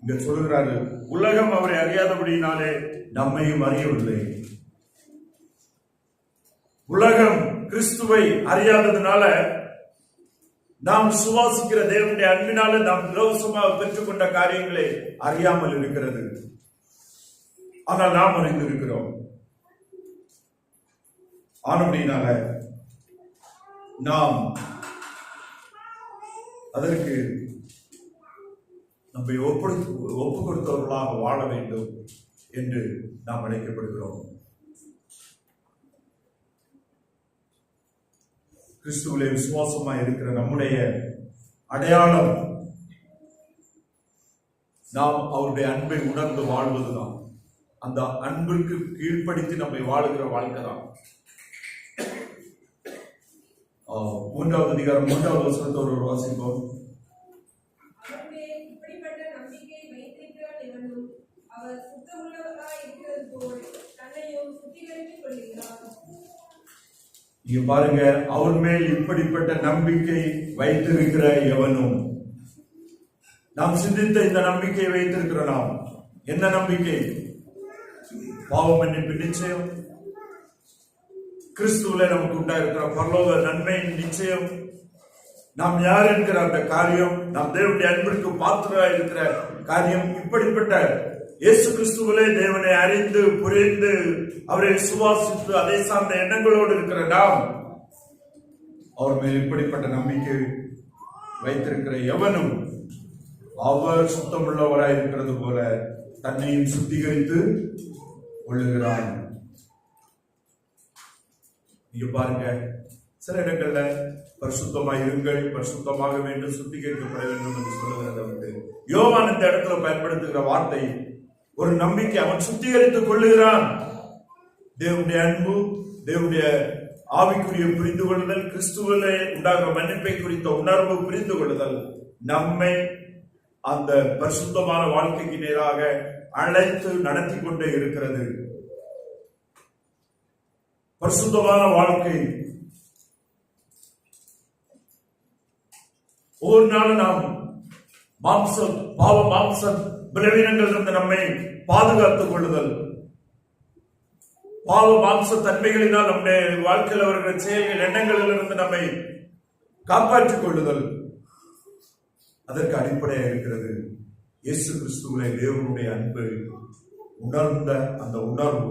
இங்க சொல்லுகிறாரு, உலகம் அவரை அறியாதபடியினாலே நம்மையும் அறியவில்லை. உலகம் கிறிஸ்துவை அறியாததுனால நாம் சுவாசிக்கிற தேவனுடைய அன்பினால நாம் இலவசமாக பெற்றுக்கொண்ட காரியங்களை அறியாமல் இருக்கிறது. ஆனால் நாம் அறிந்து இருக்கிறோம். ஆனபடினால நாம் அதற்கு நம்மை ஒப்பு கொடுத்தவர்களாக வாழ வேண்டும் என்று நாம் அழைக்கப்படுகிறோம். கிறிஸ்துவிலே விசுவாசமாய் இருக்கிற நம்முடைய அடையாளம் நாம் அவருடைய அன்பை உணர்ந்து வாழ்வதுதான். அந்த அன்பிற்கு கீழ்ப்படுத்தி நம்மை வாழுகிற வாழ்க்கை தான். 3வது அதிகாரம் 3வது வசனத்தை ஒரு வாசிப்போம். இங்க பாருங்க, அவர் மேல் இப்படிப்பட்ட நம்பிக்கை வைத்திருக்கிற எவனும். நாம் சிந்தித்த இந்த நம்பிக்கையை வைத்திருக்கிற நாம் என்ன நம்பிக்கை? பாவ மன்னிப்பு நிச்சயம், கிறிஸ்துவிலே நமக்கு உண்டாயிருக்கிற பரலோக நன்மையின் நிச்சயம், நாம் யார் என்கிற அந்த காரியம், நாம் தேவனுடைய அன்பிற்கு பாத்திரராய் இருக்கிற காரியம், இப்படிப்பட்ட இயேசு கிறிஸ்துவிலே தேவனை அறிந்து புரிந்து அவரை சுவாசித்து அதை சார்ந்த எண்ணங்களோடு இருக்கிற நாம் அவர் மேல் இப்படிப்பட்ட நம்பிக்கை வைத்திருக்கிற எவனும் அவர் சுத்தமுள்ளவராய் இருக்கிறது போல தன்னையும் சுத்திகரித்து கொள்ளுகிறான். நீங்க பாருங்க, சில இடங்கள்ல பரிசுத்தமாக இருங்கள், பரிசுத்தமாக வேண்டும், சுத்திகரிக்கப்பட வேண்டும் என்று சொல்லுகிறத வந்து யோவான் இந்த இடத்துல பயன்படுத்துகிற வார்த்தை ஒரு நம்பிக்கை. அவன் சுத்திகரித்துக் கொள்ளுகிறான். தேவனுடைய அன்பு, தேவனுடைய ஆவிக்குரிய புரிந்து கொள்ளுதல், கிறிஸ்துவிலே உண்டாகிற மன்னிப்பை குறித்த உணர்வு புரிந்து கொள்ளுதல் நம்மை அந்த பரிசுத்தமான வாழ்க்கைக்கு நேராக அழைத்து நடத்தி கொண்டே இருக்கிறது. பரிசுத்தமான வாழ்க்கை ஒவ்வொரு நாளும் நாம் மாம்ச பலவீனங்கள் இருந்து நம்மை பாதுகாத்துக் கொள்ளுதல், பாவ மாம்ச தன்மைகளினால் நம்முடைய வாழ்க்கையில் வருகிற செயல்கள் எண்ணங்களில் இருந்து நம்மை காப்பாற்றிக் கொள்ளுதல், அதற்கு அடிப்படையாக இருக்கிறது இயேசு கிறிஸ்துவிலே தேவனுடைய அன்பு உணர்ந்த அந்த உணர்வு.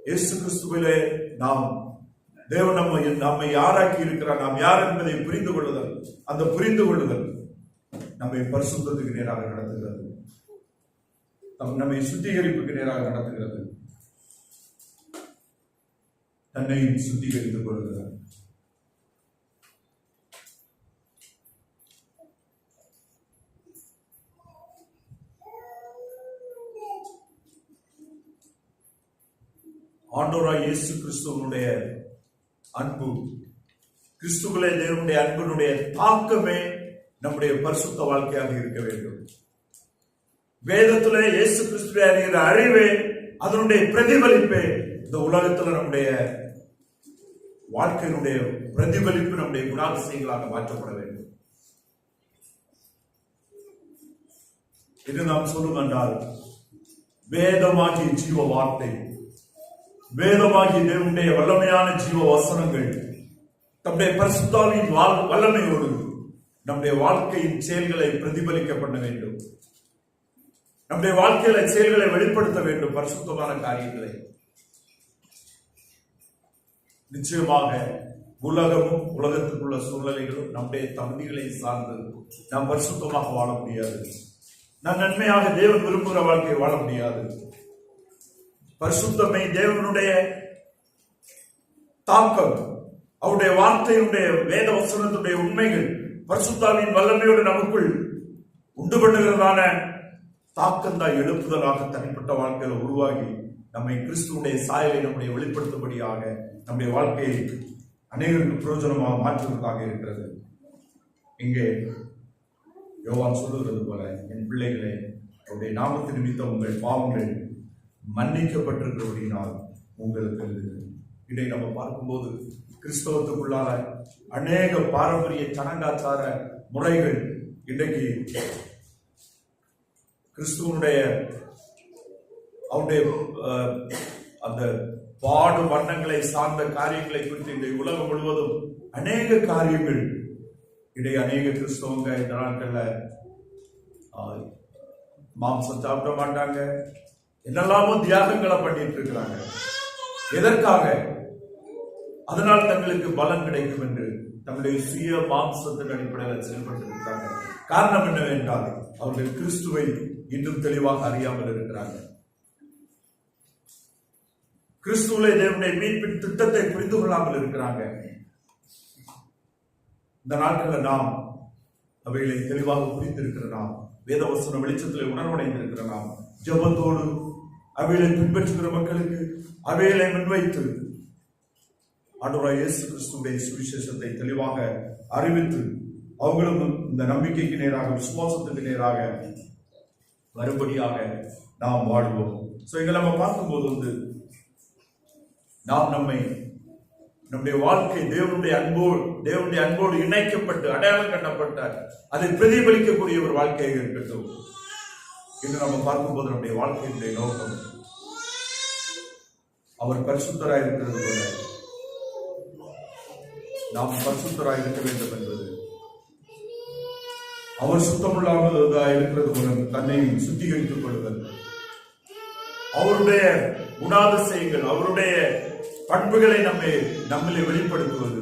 இயேசு கிறிஸ்துவிலே நாம் தேவன் நம்மை யாராக்கி இருக்கிறார், நாம் யார் என்பதை புரிந்து கொள்ளுதல், அந்த புரிந்து கொள்ளுதல் நம்மை பரிசுத்தத்துக்கு நேராக நடத்துகிறது, நம்மை சுத்திகரிப்புக்கு நேராக நடத்துகிறது, தன்னையும் சுத்திகரித்துக் கொள்கிறார். ஆண்டவராய் இயேசு கிறிஸ்துவனுடைய அன்பு, கிறிஸ்துவிலே தேவனுடைய அன்பினுடைய தாக்கமே நம்முடைய பரிசுத்த வாழ்க்கையாக இருக்க வேண்டும். வேதத்திலே இயேசு கிறிஸ்துவை அறிகிற அறிவே, அதனுடைய பிரதிபலிப்பே இந்த உலகத்தில் நம்முடைய வாழ்க்கையினுடைய பிரதிபலிப்பு நம்முடைய குணாதிசயங்களாக மாற்றப்பட வேண்டும். இது நாம் சொல்லும் என்றால் வேதமாகிய ஜீவ வார்த்தை, வேதமாகிய தேவனுடைய வல்லமையான ஜீவ வசனங்கள் நம்முடைய பரிசுத்தாவின் வல்லமையோடு நம்முடைய வாழ்க்கையின் செயல்களை பிரதிபலிக்க பண்ண வேண்டும். நம்முடைய வாழ்க்கையில செயல்களை வெளிப்படுத்த வேண்டும், பரிசுத்தமான காரியங்களை. நிச்சயமாக உலகமும் உலகத்துக்குள்ள சூழ்நிலைகளும் நம்முடைய தகுதிகளை சார்ந்து நாம் பரிசுத்தமாக வாழ முடியாது. நாம் நன்மையாக தேவன் விரும்புகிற வாழ்க்கையை வாழ முடியாது. பரிசுத்தமை தேவனுடைய தாக்கம், அவருடைய வார்த்தையினுடைய வேத வசனத்துடைய உண்மைகள் பரிசுத்தாவின் வல்லமையோடு நமக்குள் உண்டு பண்ணுகிறதான தாக்கம் தான் எழுப்புதலாக தனிப்பட்ட வாழ்க்கையில உருவாகி நம்மை கிறிஸ்துவுடைய சாயலை நம்முடைய வெளிப்படுத்தும்படியாக நம்முடைய வாழ்க்கையை அநேகருக்கு பிரயோஜனமாக மாற்றுவதற்காக இருக்கிறது. இங்கே யோவான் சொல்லுகிறது போல, என் பிள்ளைகளை அவருடைய நாமத்து நிமித்தம் உங்கள் பாவங்கள் மன்னிக்கப்பட்டிருக்கிறபடினால் உங்களுக்கு இதை நம்ம பார்க்கும்போது கிறிஸ்தவத்துக்குள்ளான அநேக பாரம்பரிய சடங்காச்சார முறைகள் இன்றைக்கு கிறிஸ்துவனுடைய அவருடைய அந்த பாடு வண்ணங்களை சார்ந்த காரியங்களை குறித்து இந்த உலகம் முழுவதும் அநேக காரியங்கள் இடையே அநேக கிறிஸ்தவங்க இந்த நாட்கள்ல மாம்சம் சாப்பிட மாட்டாங்க, என்னெல்லாமோ தியாகங்களை பண்ணிட்டு இருக்கிறாங்க. எதற்காக? அதனால் தங்களுக்கு பலன் கிடைக்கும் என்று தங்களுடைய சுய மாம்சத்தின் அடிப்படையில் செயல்பட்டு இருக்கிறாங்க. காரணம் என்னவென்றால் அவர்கள் கிறிஸ்துவை இன்னும் தெளிவாக அறியாமல் இருக்கிறாங்க. கிறிஸ்துவிலே தேவனுடைய மீட்பின் திட்டத்தை புரிந்து கொள்ளாமல் இருக்கிறாங்க. இந்த நாட்களில் நாம் அவைகளை தெளிவாக புரிந்திருக்கிற நாம், வேதவசன வெளிச்சத்தில் உணர்வடைந்திருக்கிற நாம், ஜெபத்தோடு அவைகளை பின்பற்றுகிற மக்களுக்கு அவைகளை முன்வைத்து ஆண்டவராய் இயேசு கிறிஸ்துவுடைய சுவிசேஷத்தை தெளிவாக அறிவித்து அவங்களும் இந்த நம்பிக்கைக்கு நேராக, விசுவாசத்துக்கு நேராக வரும்படியாக நாம் வாழ்வோம். இங்க நம்ம பார்க்கும்போது நாம் நம்முடைய வாழ்க்கை தேவனுடைய அன்போடு இணைக்கப்பட்டு அடையாளம் கட்டப்பட்ட அதை பிரதிபலிக்கக்கூடிய ஒரு வாழ்க்கையாக இருக்கட்டும். இன்று நம்ம பார்க்கும்போது நம்முடைய வாழ்க்கையினுடைய நோக்கம் அவர் பரிசுத்தராய் இருக்கிறது போல நாம் பரிசுத்தராய் இருக்க வேண்டும் என்பது, அவர் சுத்தமில்லாமல் இருக்கிறது போல தன்னையும் சுத்திகரித்துக் கொள்ளுதல், அவருடைய குணாதிசயங்கள், அவருடைய பண்புகளை நம்மளை வெளிப்படுத்துவது,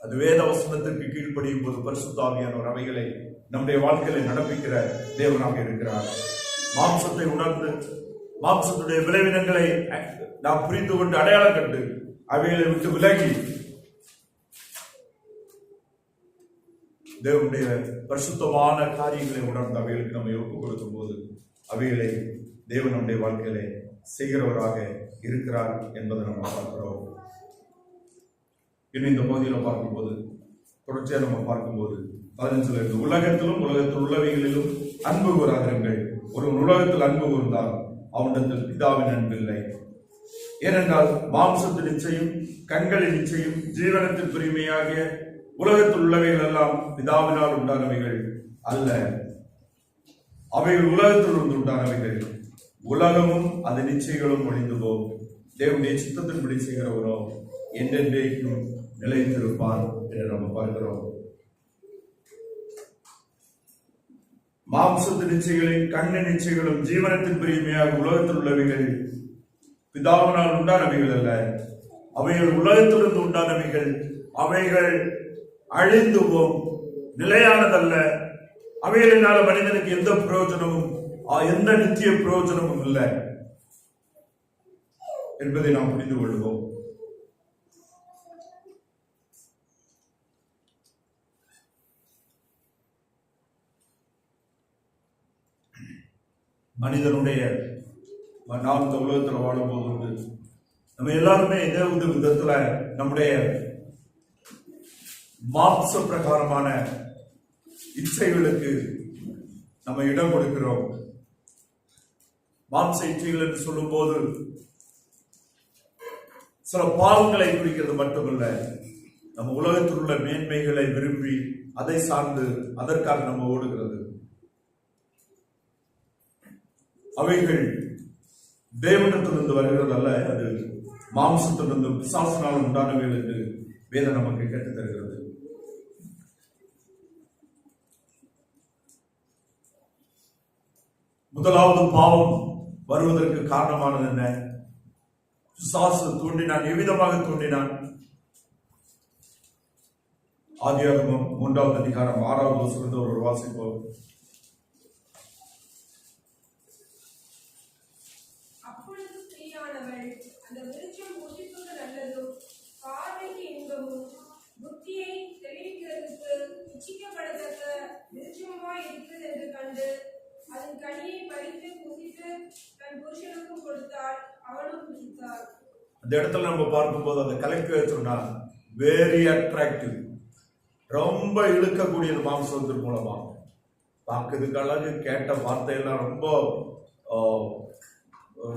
அது வேத வசனத்திற்கு கீழ்ப்படியும் போது பரிசுத்த ஆவியானவர் அவைகளை நம்முடைய வாழ்க்கையில நடப்பிக்கிற தேவனாக இருக்கிறார். மாம்சத்தை உணர்ந்து மாம்சத்துடைய விளைவினங்களை நாம் புரிந்து கொண்டு அடையாளம் கண்டு அவைகளை விட்டு விலகி தேவனுடைய பரிசுத்தமான காரியங்களை உணர்ந்து அவைகளுக்கு நம்ம ஒப்புக் கொடுக்கும் போது அவைகளை தேவன் நம்முடைய வாழ்க்கையிலே செய்கிறவராக இருக்கிறார் என்பதை நம்ம பார்க்கிறோம். இன்னும் இந்த பகுதியில் பார்க்கும்போது தொடர்ச்சியாக நம்ம பார்க்கும்போது 15 உலகத்திலும் உலகத்தில் உள்ளவைகளிலும் அன்பு கூறாதிருங்கள். ஒரு உலகத்தில் அன்பு கூர்ந்தால் அவனிடத்தில் பிதாவின் அன்பில்லை. ஏனென்றால் மாம்சத்தின் நிச்சயம், கண்களின் நிச்சயம், ஜீவனத்தின் பிரிமையாகிய உலகத்தில் உள்ளவைகள் எல்லாம் பிதாவினால் உண்டானவைகள் அல்ல, அவைகள் உலகத்தில் இருந்து உண்டானவைகள். உலகமும் அது நிச்சயங்களும் ஒழிந்து போகும், தேவனுடைய சித்தத்தின்படி செய்கிறவரோ என்றென்றைக்கும் நிலைத்திருப்பான் என்று நம்ம பார்க்கிறோம். மாம்சத்தின் நிச்சயங்களின் கண்ணின் நிச்சயங்களும் ஜீவனத்தின் பிரிமையாக உலகத்தில் உள்ளவைகள் பிதாவினால் உண்டானவைகள் அல்ல, அவைகள் உலகத்திலிருந்து உண்டானவைகள், அவைகள் அழிந்து போம், நிலையானதல்ல. அவைகளினால மனிதனுக்கு எந்த பிரயோஜனமும் எந்த நித்திய பிரயோஜனமும் இல்லை என்பதை நாம் புரிந்து கொள்வோம். மனிதனுடைய நாம் இந்த உலகத்தில் வாழும்போது நம்ம எல்லாருமே இதே விதத்துல நம்முடைய மாம்ச பிரகாரமான இச்சைகளுக்கு நம்ம இடம் கொடுக்கிறோம். மாம்ச இச்சைகள் என்று சொல்லும் போது சில பாவங்களை குறிக்கிறது மட்டுமல்ல, நம்ம உலகத்தில் உள்ள மேன்மைகளை விரும்பி அதை சார்ந்து அதற்காக நம்ம ஓடுகிறது. அவைகள் தேவனிடத்திலிருந்து வருகிறது அல்ல, அது மாம்சத்திலிருந்து பிசாசினால் உண்டானவைகள் என்று வேதம் நமக்கு கேட்டுத் தருகிறது. முதலாவது பாவம் வருவதற்கு காரணமானது என்ன? பிசாசு தூண்டினான். எவ்விதமாக தூண்டினான்? ஆதியாகமம் 3வது அதிகாரம் 6வது வசனத்தை ஒரு வாசிப்போம். அப்பொழுது ஸ்திரீயானவள் அந்த விருட்சம் புசிப்பது நல்லதும் பார்வைக்கு இன்பமும் புத்தியை தெளிவிக்கிறதுக்கு இச்சிக்கப்படத்தக்க விருட்சமாய் இருக்கிறது என்று கண்டு அதன் கனியை பறித்து புசித்து தன் புருஷனுக்கும் கொடுத்தாள், அவளும் புசித்தாள். அந்த இடத்துல நம்ம பார்க்கும்போது அந்த கலெக்டர் சொன்னா வெரி அட்ராக்டிவ், ரொம்ப இழுக்கக்கூடியது மாம்சத்தின் மூலமா. பார்க்கறதுக்கு அழகு, கேட்ட வார்த்தையெல்லாம் ரொம்ப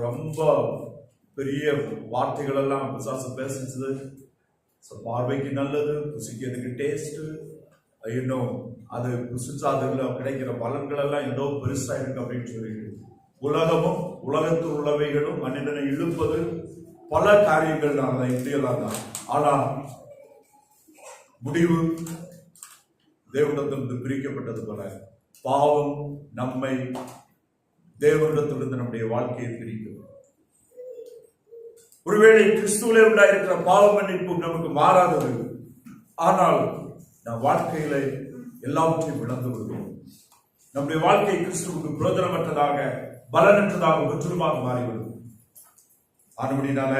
ரொம்ப பெரிய வார்த்தைகள் எல்லாம் பிசாசு பேசிச்சது. பார்வைக்கு நல்லது, புசிக்கிறதுக்கு டேஸ்ட், இன்னும் அது புசிச்சாதுல கிடைக்கிற பலன்கள் எல்லாம் ஏதோ பெருசா இருக்கு அப்படின்னு சொல்லிட்டு உலகமும் உலகத்தில் உள்ளவைகளும் மனிதனை இழுப்பது பல காரியங்கள் தான், இப்படியெல்லாம் தான். ஆனா முடிவு தேவனிடத்திலிருந்து பிரிக்கப்பட்டது போல பாவம் நம்மை தேவனிடத்திலிருந்து நம்முடைய வாழ்க்கையை பிரிக்கும். ஒருவேளை கிறிஸ்துவிலே உண்டாயிருக்கிற பாவ மன்னிப்பு நமக்கு மாறாதது, ஆனால் நம் வாழ்க்கையில எல்லாவற்றையும் இழந்து விடுவோம். நம்முடைய வாழ்க்கை கிறிஸ்துவுக்கு பிரயோஜனமற்றதாக, பலனற்றதாக, முற்றிலுமாக மாறிவிடும். ஆனபடினால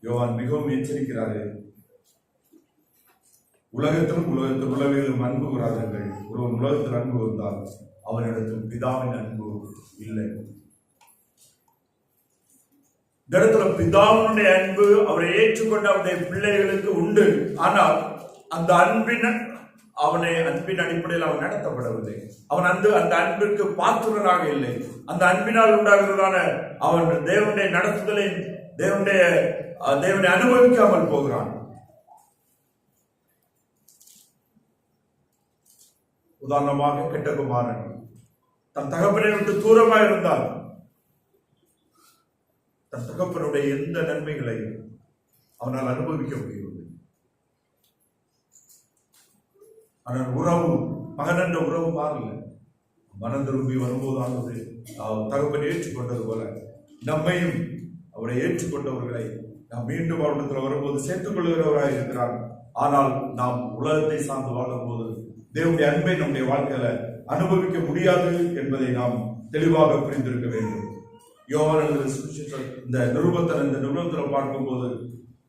யோவான் மிகவும் எச்சரிக்கிறாரு, உலகத்தில் உள்ளவைகளும் அன்பு கூறாதீர்கள். ஒருவன் உலகத்தில் அன்பு வந்தால் அவனிடத்தில் பிதாவின் அன்பு இல்லை. இந்த இடத்துல பிதாவினுடைய அன்பு அவரை ஏற்றுக்கொண்ட அவருடைய பிள்ளைகளுக்கு உண்டு. ஆனால் அந்த அன்பின் அடிப்படையில் அவன் நடத்தப்படவில்லை. அவன் அந்த அன்பிற்கு பாத்திரனாக இல்லை. அந்த அன்பினால் உண்டாகிறதான அவன் தேவனுடைய நடத்துதலை தேவனை அனுபவிக்காமல் போகிறான். உதாரணமாக கெட்ட குமாரன் தன் தகப்பனை விட்டு தூரமாக இருந்தால் தன் தகப்பனுடைய எந்த நன்மைகளை அவனால் அனுபவிக்க முடியவில்லை. ஆனால் உறவு, மகன் என்ற உறவு மாறல. மனம் திரும்பி வரும்போதானது தகப்பனை ஏற்றுக்கொண்டது போல நம்மையும் அவரை ஏற்றுக்கொண்டவர்களை நாம் மீண்டும் அவரிடத்தில் வரும்போது சேர்த்துக் கொள்கிறவராக இருக்கிறார். ஆனால் நாம் உலகத்தை சார்ந்து வாழும் போது தேவனுடைய அன்பை நம்முடைய வாழ்க்கையில அனுபவிக்க முடியாது என்பதை நாம் தெளிவாக புரிந்திருக்க வேண்டும். யோவான் இந்த நிருபத்தில் பார்க்கும்போது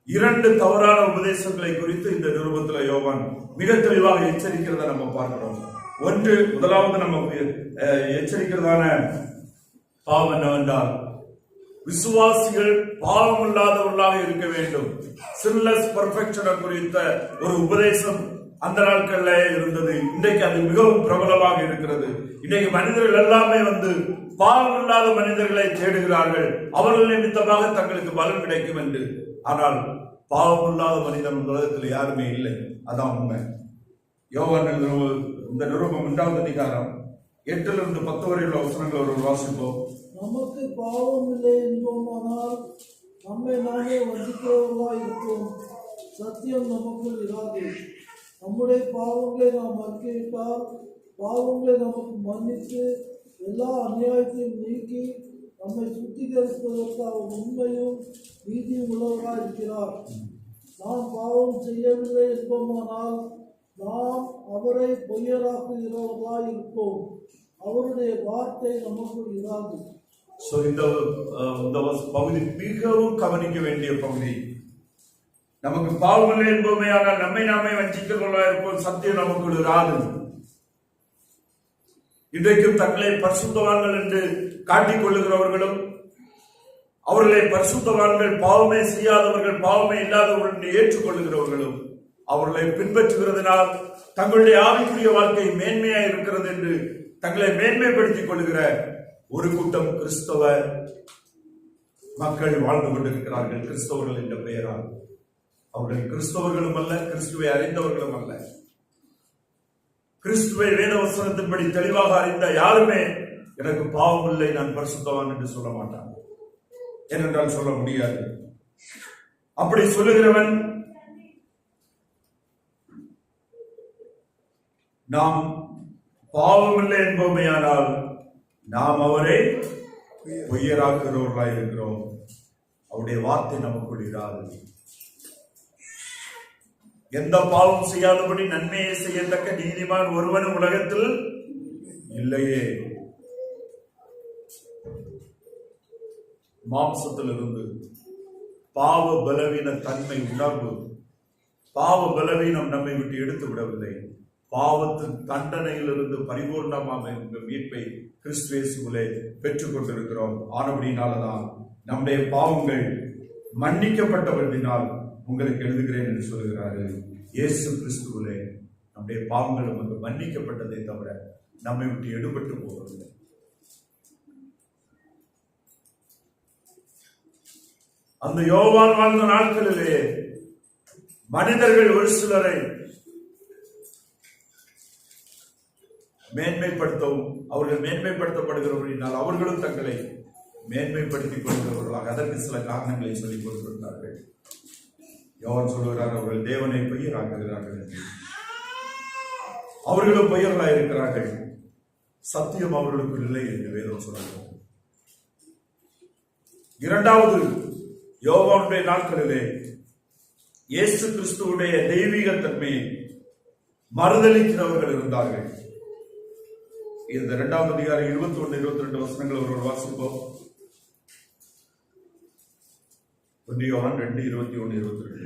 2 தவறான உபதேசங்களை குறித்து இந்த நிருபத்தில் யோவான் மிக தெளிவாக எச்சரிக்கிறத நம்ம பார்க்கிறோம். முதலாவது நம்ம எச்சரிக்கிறதான பாவம் என்னவென்றால், விசுவாசிகள் பாவம் இல்லாதவர்களாக இருக்க வேண்டும். சின்லெஸ் பெர்ஃபெக்ஷனை குறித்த ஒரு உபதேசம் அந்த நாட்கள்ல இருந்தது. இன்றைக்கு அது மிகவும் பிரபலமாக இருக்கிறது. இன்றைக்கு மனிதர்கள் எல்லாமே பாவம் இல்லாத மனிதர்களை தேடுகிறார்கள், அவர்கள் நிமித்தமாக தங்களுக்கு பலன் கிடைக்கும் என்று. ஆனால் பாவம் இல்லாத மனிதன் உலகத்தில் யாருமே இல்லை. அதான் உண்மை. யோவான் இந்த நிருபம் 1வது அதிகாரம் 8லிருந்து 10 வரை உள்ள வசனங்கள் ஒரு வாசிப்போம். நமக்கு பாவம் இல்லை என்போம், ஆனால் நம்மை நாமே வஞ்சிக்கிறவர்களாய் இருப்போம். சத்தியம் நமக்குள் இராது. நம்முடைய பாவங்களை நாம் அறிக்கையிட்டால் பாவங்களை நமக்கு மன்னித்து எல்லா அநியாயத்தையும் நீக்கி நம்மை சுத்திகரிப்பதற்கு அவர் உண்மையும் நீதியும் உள்ளவராய் இருக்கிறார். நாம் பாவம் செய்யவில்லை என்போமானால் நாம் அவரை பொய்யராக்குகிறவர்களாய் இருப்போம். அவருடைய வார்த்தை நமக்குள் இராது. இந்த பகுதி மிகவும் கவனிக்க வேண்டிய பகுதி. நமக்கு பாவம் இல்லை என்போமே, ஆனால் நம்மை நாமே வஞ்சிக்கிறவர்களா இருப்போம். சத்தியம் நமக்குள் இராது. இன்றைக்கும் தங்களை பரிசுத்தவான்கள் என்று காட்டிக் கொள்ளுகிறவர்களும், அவர்களை பரிசுத்தவான்கள், பாவமே செய்யாதவர்கள், பாவமே இல்லாதவர்கள் என்று ஏற்றுக்கொள்ளுகிறவர்களும், அவர்களை பின்பற்றுகிறதுனால் தங்களுடைய ஆவிக்குரிய வாழ்க்கை மேன்மையா இருக்கிறது என்று தங்களை மேன்மைப்படுத்திக் கொள்ளுகிற ஒரு கூட்டம் கிறிஸ்தவ மக்கள் வாழ்ந்து கொண்டிருக்கிறார்கள். கிறிஸ்தவர்கள் என்ற பெயரால் அவர்கள் கிறிஸ்தவர்களும் அல்ல, கிறிஸ்துவை அறிந்தவர்களும் அல்ல. கிறிஸ்துவை வேதவசனத்தின்படி தெளிவாக அறிந்த யாருமே எனக்கு பாவம் இல்லை, நான் பரிசுத்தவான் என்று சொல்ல மாட்டான். ஏனென்றால் சொல்ல முடியாது. அப்படி சொல்லுகிறவன் நாம் பாவம் இல்லை என்போமையானால் நாம் அவரை பொய்யராக்குகிறவர்களாய் இருக்கிறோம். அவருடைய வார்த்தை நமக்குள் இராது. எந்த பாவம் செய்யாதபடி நன்மையை செய்யத்தக்க நீதிமான் ஒருவனும் உலகத்தில் இல்லையே. மாம்சத்திலிருந்து பாவ பலவீன தன்மை உணர்வு, பாவ பலவீனம் நம்மை விட்டு எடுத்து விடவில்லை. பாவத்தின் தண்டனையிலிருந்து பரிபூர்ணமாக மீட்பை கிறிஸ்து இயேசுவிலே பெற்றுக் கொண்டிருக்கிறோம். ஆனபடினால்தான் நம்முடைய பாவங்கள் மன்னிக்கப்பட்டவர்களினால் உங்களுக்கு எழுதுகிறேன் என்று சொல்கிறார்கள். இயேசு கிறிஸ்துவிலே நம்முடைய பாவங்கள் நமக்கு மன்னிக்கப்பட்டதை தவிர நம்மை விட்டு எடுபட்டு போவதில்லை. அந்த யோவான் வாழ்ந்த நாட்களிலே மனிதர்கள் ஒரு சிலரை மேன்மைப்படுத்தவும், அவர்கள் மேன்மைப்படுத்தப்படுகிறவர்களால் அவர்களும் தங்களை மேன்மைப்படுத்திக் கொள்கிறவர்களாக அதற்கு சில காரணங்களை சொல்லிக் கொடுத்திருந்தார்கள். யோவான் சொல்லுகிறார், அவர்கள் தேவனை பொய்யராக்குகிறார்கள் என்று. அவர்களும் பொய்யர்களாக இருக்கிறார்கள். சத்தியம் அவர்களுக்கு இல்லை என்று வேதம் சொல்லுகிறது. இரண்டாவது, யோவானுடைய நாட்களிலே இயேசு கிறிஸ்துவுடைய தெய்வீக தன்மையை மறுதலிக்கிறவர்கள் இருந்தார்கள். இந்த 2ஆம் அதிகாரம் 21, 22 வசனங்கள் ஒருவர் வாசிப்போம். 1 யோவான் 2, 21, 22.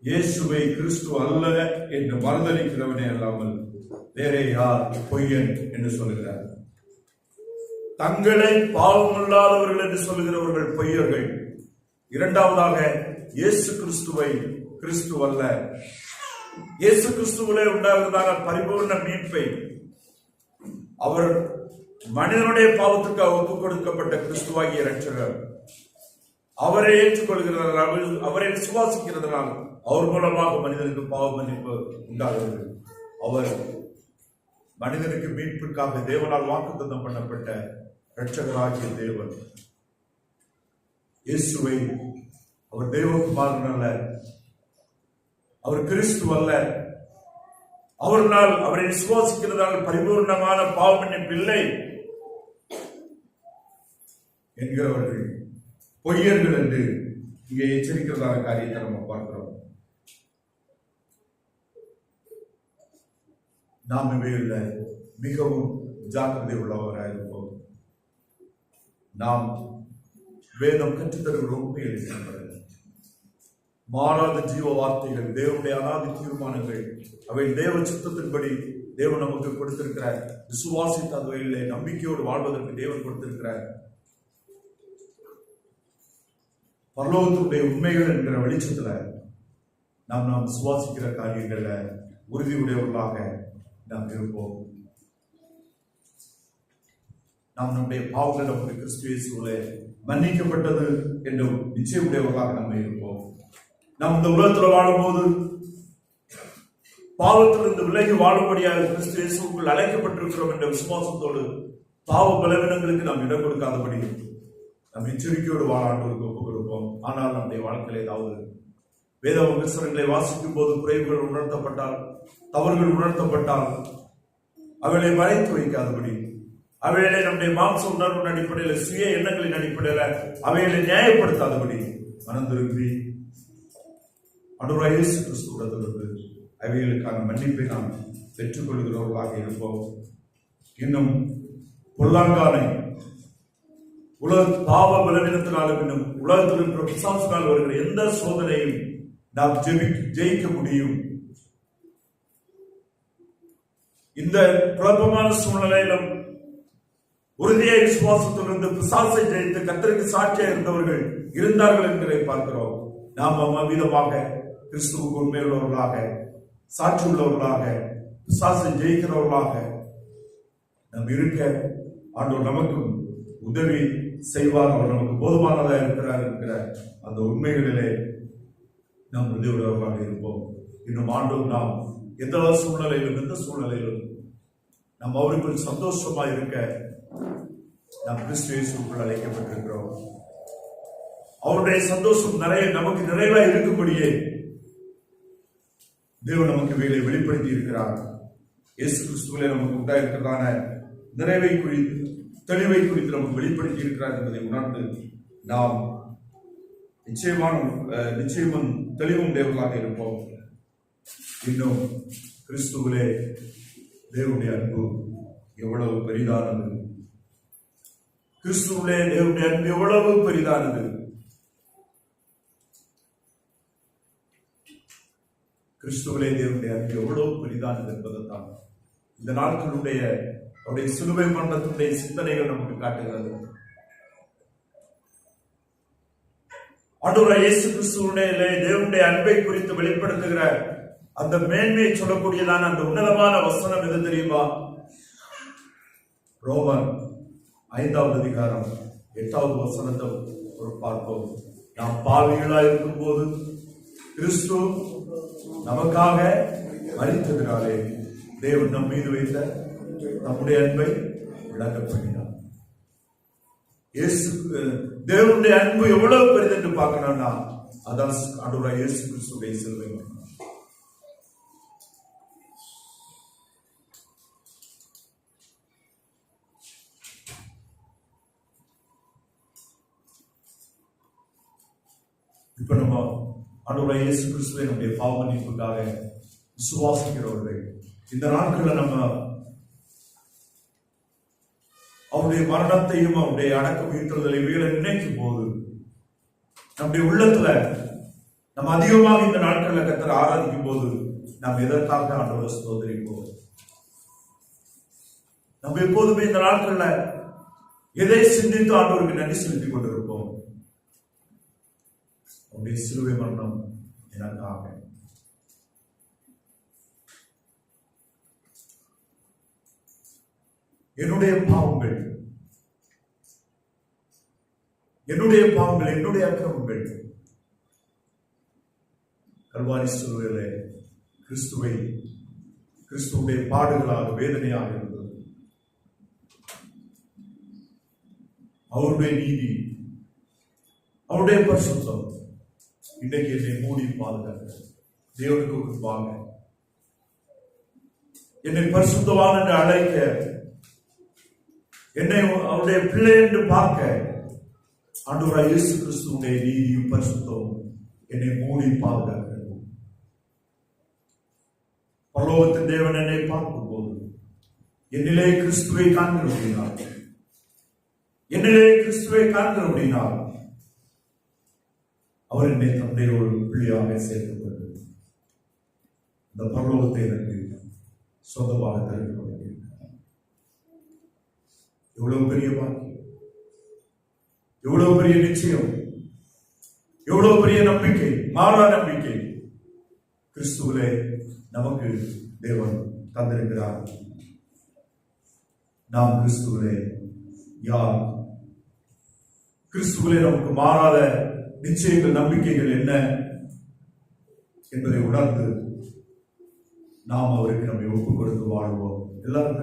இயேசுவை கிறிஸ்து அல்ல என்று மறுதலிக்கிறவனே அல்லாமல் வேறே யார் பொய்யன் என்று சொல்லுகிறார். தங்களை பாவமில்லாதவர்கள் என்று சொல்லுகிறவர்கள் பொய்யர்கள். இரண்டாவதாக, இயேசு கிறிஸ்துவை கிறிஸ்து அல்ல. இயேசு கிறிஸ்துவிலே உண்டாகிறதான பரிபூர்ண மீட்பை, அவர் மனிதனுடைய பாவத்திற்கு ஒப்புக் கொடுக்கப்பட்ட கிறிஸ்துவாகிய இரட்சகர், அவரை ஏற்றுக்கொள்கிறதால், அவரை விசுவாசிக்கிறதுனால் அவர் மூலமாக மனிதனுக்கு பாவ மன்னிப்பு உண்டாகிறது. அவர் மனிதனுக்கு மீட்புக்காக தேவனால் வாக்குத்தத்தம் பண்ணப்பட்ட இரட்சகராகிய தேவன். இயேசுவை அவர் தேவகுமாரன் அல்ல, அவர் கிறிஸ்து அல்ல. அவரால், அவரை விசுவாசிக்கிறதால் பரிபூர்ணமான பாவ மன்னிப்பு இல்லை என்கிறவர்கள் பொய்யர்கள் என்று இங்கே எச்சரிக்கிறதான காரியத்தை நம்ம பார்க்கிறோம். நாம் இவையுள்ள மிகவும் ஜாக்கிரதை உள்ளவராக இருப்போம். நாம் வேதம் கற்றுத்தருகிற உண்மைகளை நம்புகிறது. மாறாத ஜீவ வார்த்தைகள், தேவனுடைய அனாதி தீர்மானங்கள், அவை தேவ சித்தத்தின்படி தேவன் நமக்கு கொடுத்திருக்கிறார். விசுவாசித்த அவைகளிலே நம்பிக்கையோடு வாழ்வதற்கு தேவன் கொடுத்திருக்கிறார். பரலோகத்தினுடைய உண்மைகள் என்கிற வெளிச்சத்துல நாம் விசுவாசிக்கிற காரியங்கள்ல உறுதியுடையவர்களாக நாம் இருப்போம். நாம் நம்முடைய பாவங்கள் நமக்கு கிறிஸ்து இயேசுவிலே மன்னிக்கப்பட்டது என்றும் நிச்சயமுடையவர்களாக நாம் இருப்போம். நாம் இந்த உலகத்தில் வாழும்போது பாவத்திலிருந்து விலகி வாழும்படியாக கிறிஸ்து இயேசுவுக்குள் அழைக்கப்பட்டிருக்கிறோம் என்ற விசுவாசத்தோடு பாவ பலவீனங்களுக்கு நாம் இடம் கொடுக்காதபடி நாம் எச்சரிக்கையோடு வாழாண்டோருக்கு ஒப்புக் கொடுப்போம். ஆனால் நம்முடைய வாழ்க்கையில் ஏதாவது வேத விமர்சனங்களை வாசிக்கும் போது குறைவுகள் உணர்த்தப்பட்டால், தவறுகள் உணர்த்தப்பட்டால் அவைகளை மறைத்து வைக்காதபடி, அவைகளை நம்முடைய மாம்ச உணர்வின் அடிப்படையில், சுய எண்ணங்களின் அடிப்படையில் அவைகளை நியாயப்படுத்தாதபடி மனம் திரும்பி ஆண்டவராகிய இயேசு கிறிஸ்துவிடத்திலிருந்து அவைகளுக்கான மன்னிப்பை நாம் பெற்றுக் கொள்கிறவர்களாக இருப்போம். இன்னும் பொல்லாங்கானை உலக பாவ பலவீனத்தினாலும் இன்னும் உலகத்தில் இருக்கிற பிசாசினால் வருகிற எந்த சோதனையும் நாம் ஜெயிக்க முடியும். இந்த குழப்பமான சூழ்நிலையிலும் உறுதியை விசுவாசத்திலிருந்து பிசாசை ஜெயித்து கர்த்தருக்கு சாட்சியாக இருந்தவர்கள் இருந்தார்கள் என்கிறதை பார்க்கிறோம். நாம் அவ்விதமாக கிறிஸ்துவுக்கு உண்மையுள்ளவர்களாக, சாட்சி உள்ளவர்களாக, பிசாசை ஜெயிக்கிறவர்களாக நாம் இருக்க ஆண்டவர் நமக்கு உதவி செய்வார். அவர் நமக்கு போதுமானதாக இருக்கிறார் என்கிற அந்த உண்மைகளிலே நாம் உறுதியுள்ளவர்களாக இருப்போம். இன்னும் ஆண்டவர் நாம் எந்த சூழ்நிலையிலும் எந்த சூழ்நிலையிலும் நாம் அவருக்குள் சந்தோஷமாக இருக்க நாம் கிறிஸ்து இயேசுவுக்குள் அழைக்கப்பட்டிருக்கிறோம். அவருடைய சந்தோஷம் நமக்கு நிறைவாக இருக்கும்படியே தேவன் நமக்கு வேலை வெளிப்படுத்தி இருக்கிறார். இயேசு கிறிஸ்துவிலே நமக்கு உண்டாயிருக்கிறதான நிறைவை குறித்து, தெளிவை குறித்து நமக்கு வெளிப்படுத்தி இருக்கிறார் என்பதை உணர்ந்து நாம் நிச்சயமும் தெளிவும் தேவர்களாக இருப்போம். இன்னும் கிறிஸ்துவிலே தேவனுடைய அன்பு எவ்வளவு பெரிதானது! கிறிஸ்துவிலே தேவனுடைய அன்பு எவ்வளவு பெரிதானது! கிறிஸ்துவிலே தேவனுடைய அன்பு எவ்வளவு பெரிதானது என்பதைத்தான் இந்த நாட்களுடைய அவருடைய சிலுவை மரணத்தினுடைய சிந்தனைகள் நமக்கு காட்டுகிறது. ஆண்டவராகிய இயேசு கிறிஸ்துவிலே தேவனுடைய அன்பை குறித்து வெளிப்படுத்துகிற அந்த மேன்மையை சொல்லக்கூடியதான அந்த உன்னதமான வசனம் எது தெரியுமா? ரோமர் 5வது அதிகாரம் 8வது வசனத்தை ஒரு பார்ப்போம். நாம் பாவிகளாக இருக்கும் போது கிறிஸ்து நமக்காக மரித்ததினாலே தேவன் நம் மீது வைத்த நம்முடைய அன்பை விளங்கப் பண்ணினார். தேவனுடைய அன்பு எவ்வளவு பெரிது என்று பார்க்கணும்னா அதான் ஆண்டவராகிய இயேசு கிறிஸ்துவுடைய சிலுவை மரணம். இப்ப நம்ம ஆண்டவராகிய இயேசு கிறிஸ்துவை நம்முடைய பாவ மன்னிப்புக்காக விசுவாசிக்கிறவர்கள் இந்த நாட்களில் நம்ம அவருடைய மரணத்தையும் அவருடைய அடக்கம் உயிர்த்தெழுதலை நினைக்கும் போது நம்முடைய உள்ளத்துல நம்ம அதிகமாக இந்த நாட்களில் கர்த்தரை ஆராதிக்கும் போது நாம் எதற்காக ஆண்டவரை ஸ்தோத்திரிப்போம்? நம்ம எப்போதுமே இந்த நாட்கள்ல எதை சிந்தித்து ஆண்டவருக்கு நன்றி செலுத்திக் கொண்டிருப்போம்? அவருடைய சிலுவை மரணம் எனக்காக. என்னுடைய பாவங்கள், என்னுடைய அக்கிரமங்கள் கல்வாரி சிலுவையிலே கிறிஸ்துவுடைய பாடுகளாக வேதனையாக இருந்தது. அவருடைய நீதி, அவருடைய பரிசுத்தம் இன்றைக்கு என்னை மூடி பாதுகாக்க தேவனுக்கு முன்பாக என்னை பரிசுத்தவான் என்று அழைக்க, என்னை அவருடைய பிள்ளை என்று பார்க்க ஆண்டவராகிய இயேசு கிறிஸ்துவுடைய நீதியும் பரிசுத்தமும் என்னை மூடி பாதுகாக்கிறது. பரலோகத்தின் தேவன் என்னை பார்க்கும் போது என்னிலே கிறிஸ்துவை காண்கிறபடினால் அவர் என்னை தந்தையோடு பிள்ளையாக சேர்த்துக் கொண்டு இந்த பரலோகத்தை எனக்கு சொந்தமாக தெரிந்து கொண்டிருக்கிறார். எவ்வளவு பெரிய பாக்கியம், எவ்வளவு பெரிய நிச்சயம், எவ்வளவு பெரிய நம்பிக்கை, மாறா நம்பிக்கை கிறிஸ்துவிலே நமக்கு தேவன் தந்திருக்கிறார். நாம் கிறிஸ்துவிலே யார்? கிறிஸ்துவிலே நமக்கு மாறாத நிச்சயங்கள், நம்பிக்கைகள் என்ன என்பதை உணர்ந்து நாம் அவருக்கு நம்மை ஒப்புக் கொடுத்து வாழ்வோம். எல்லாரும்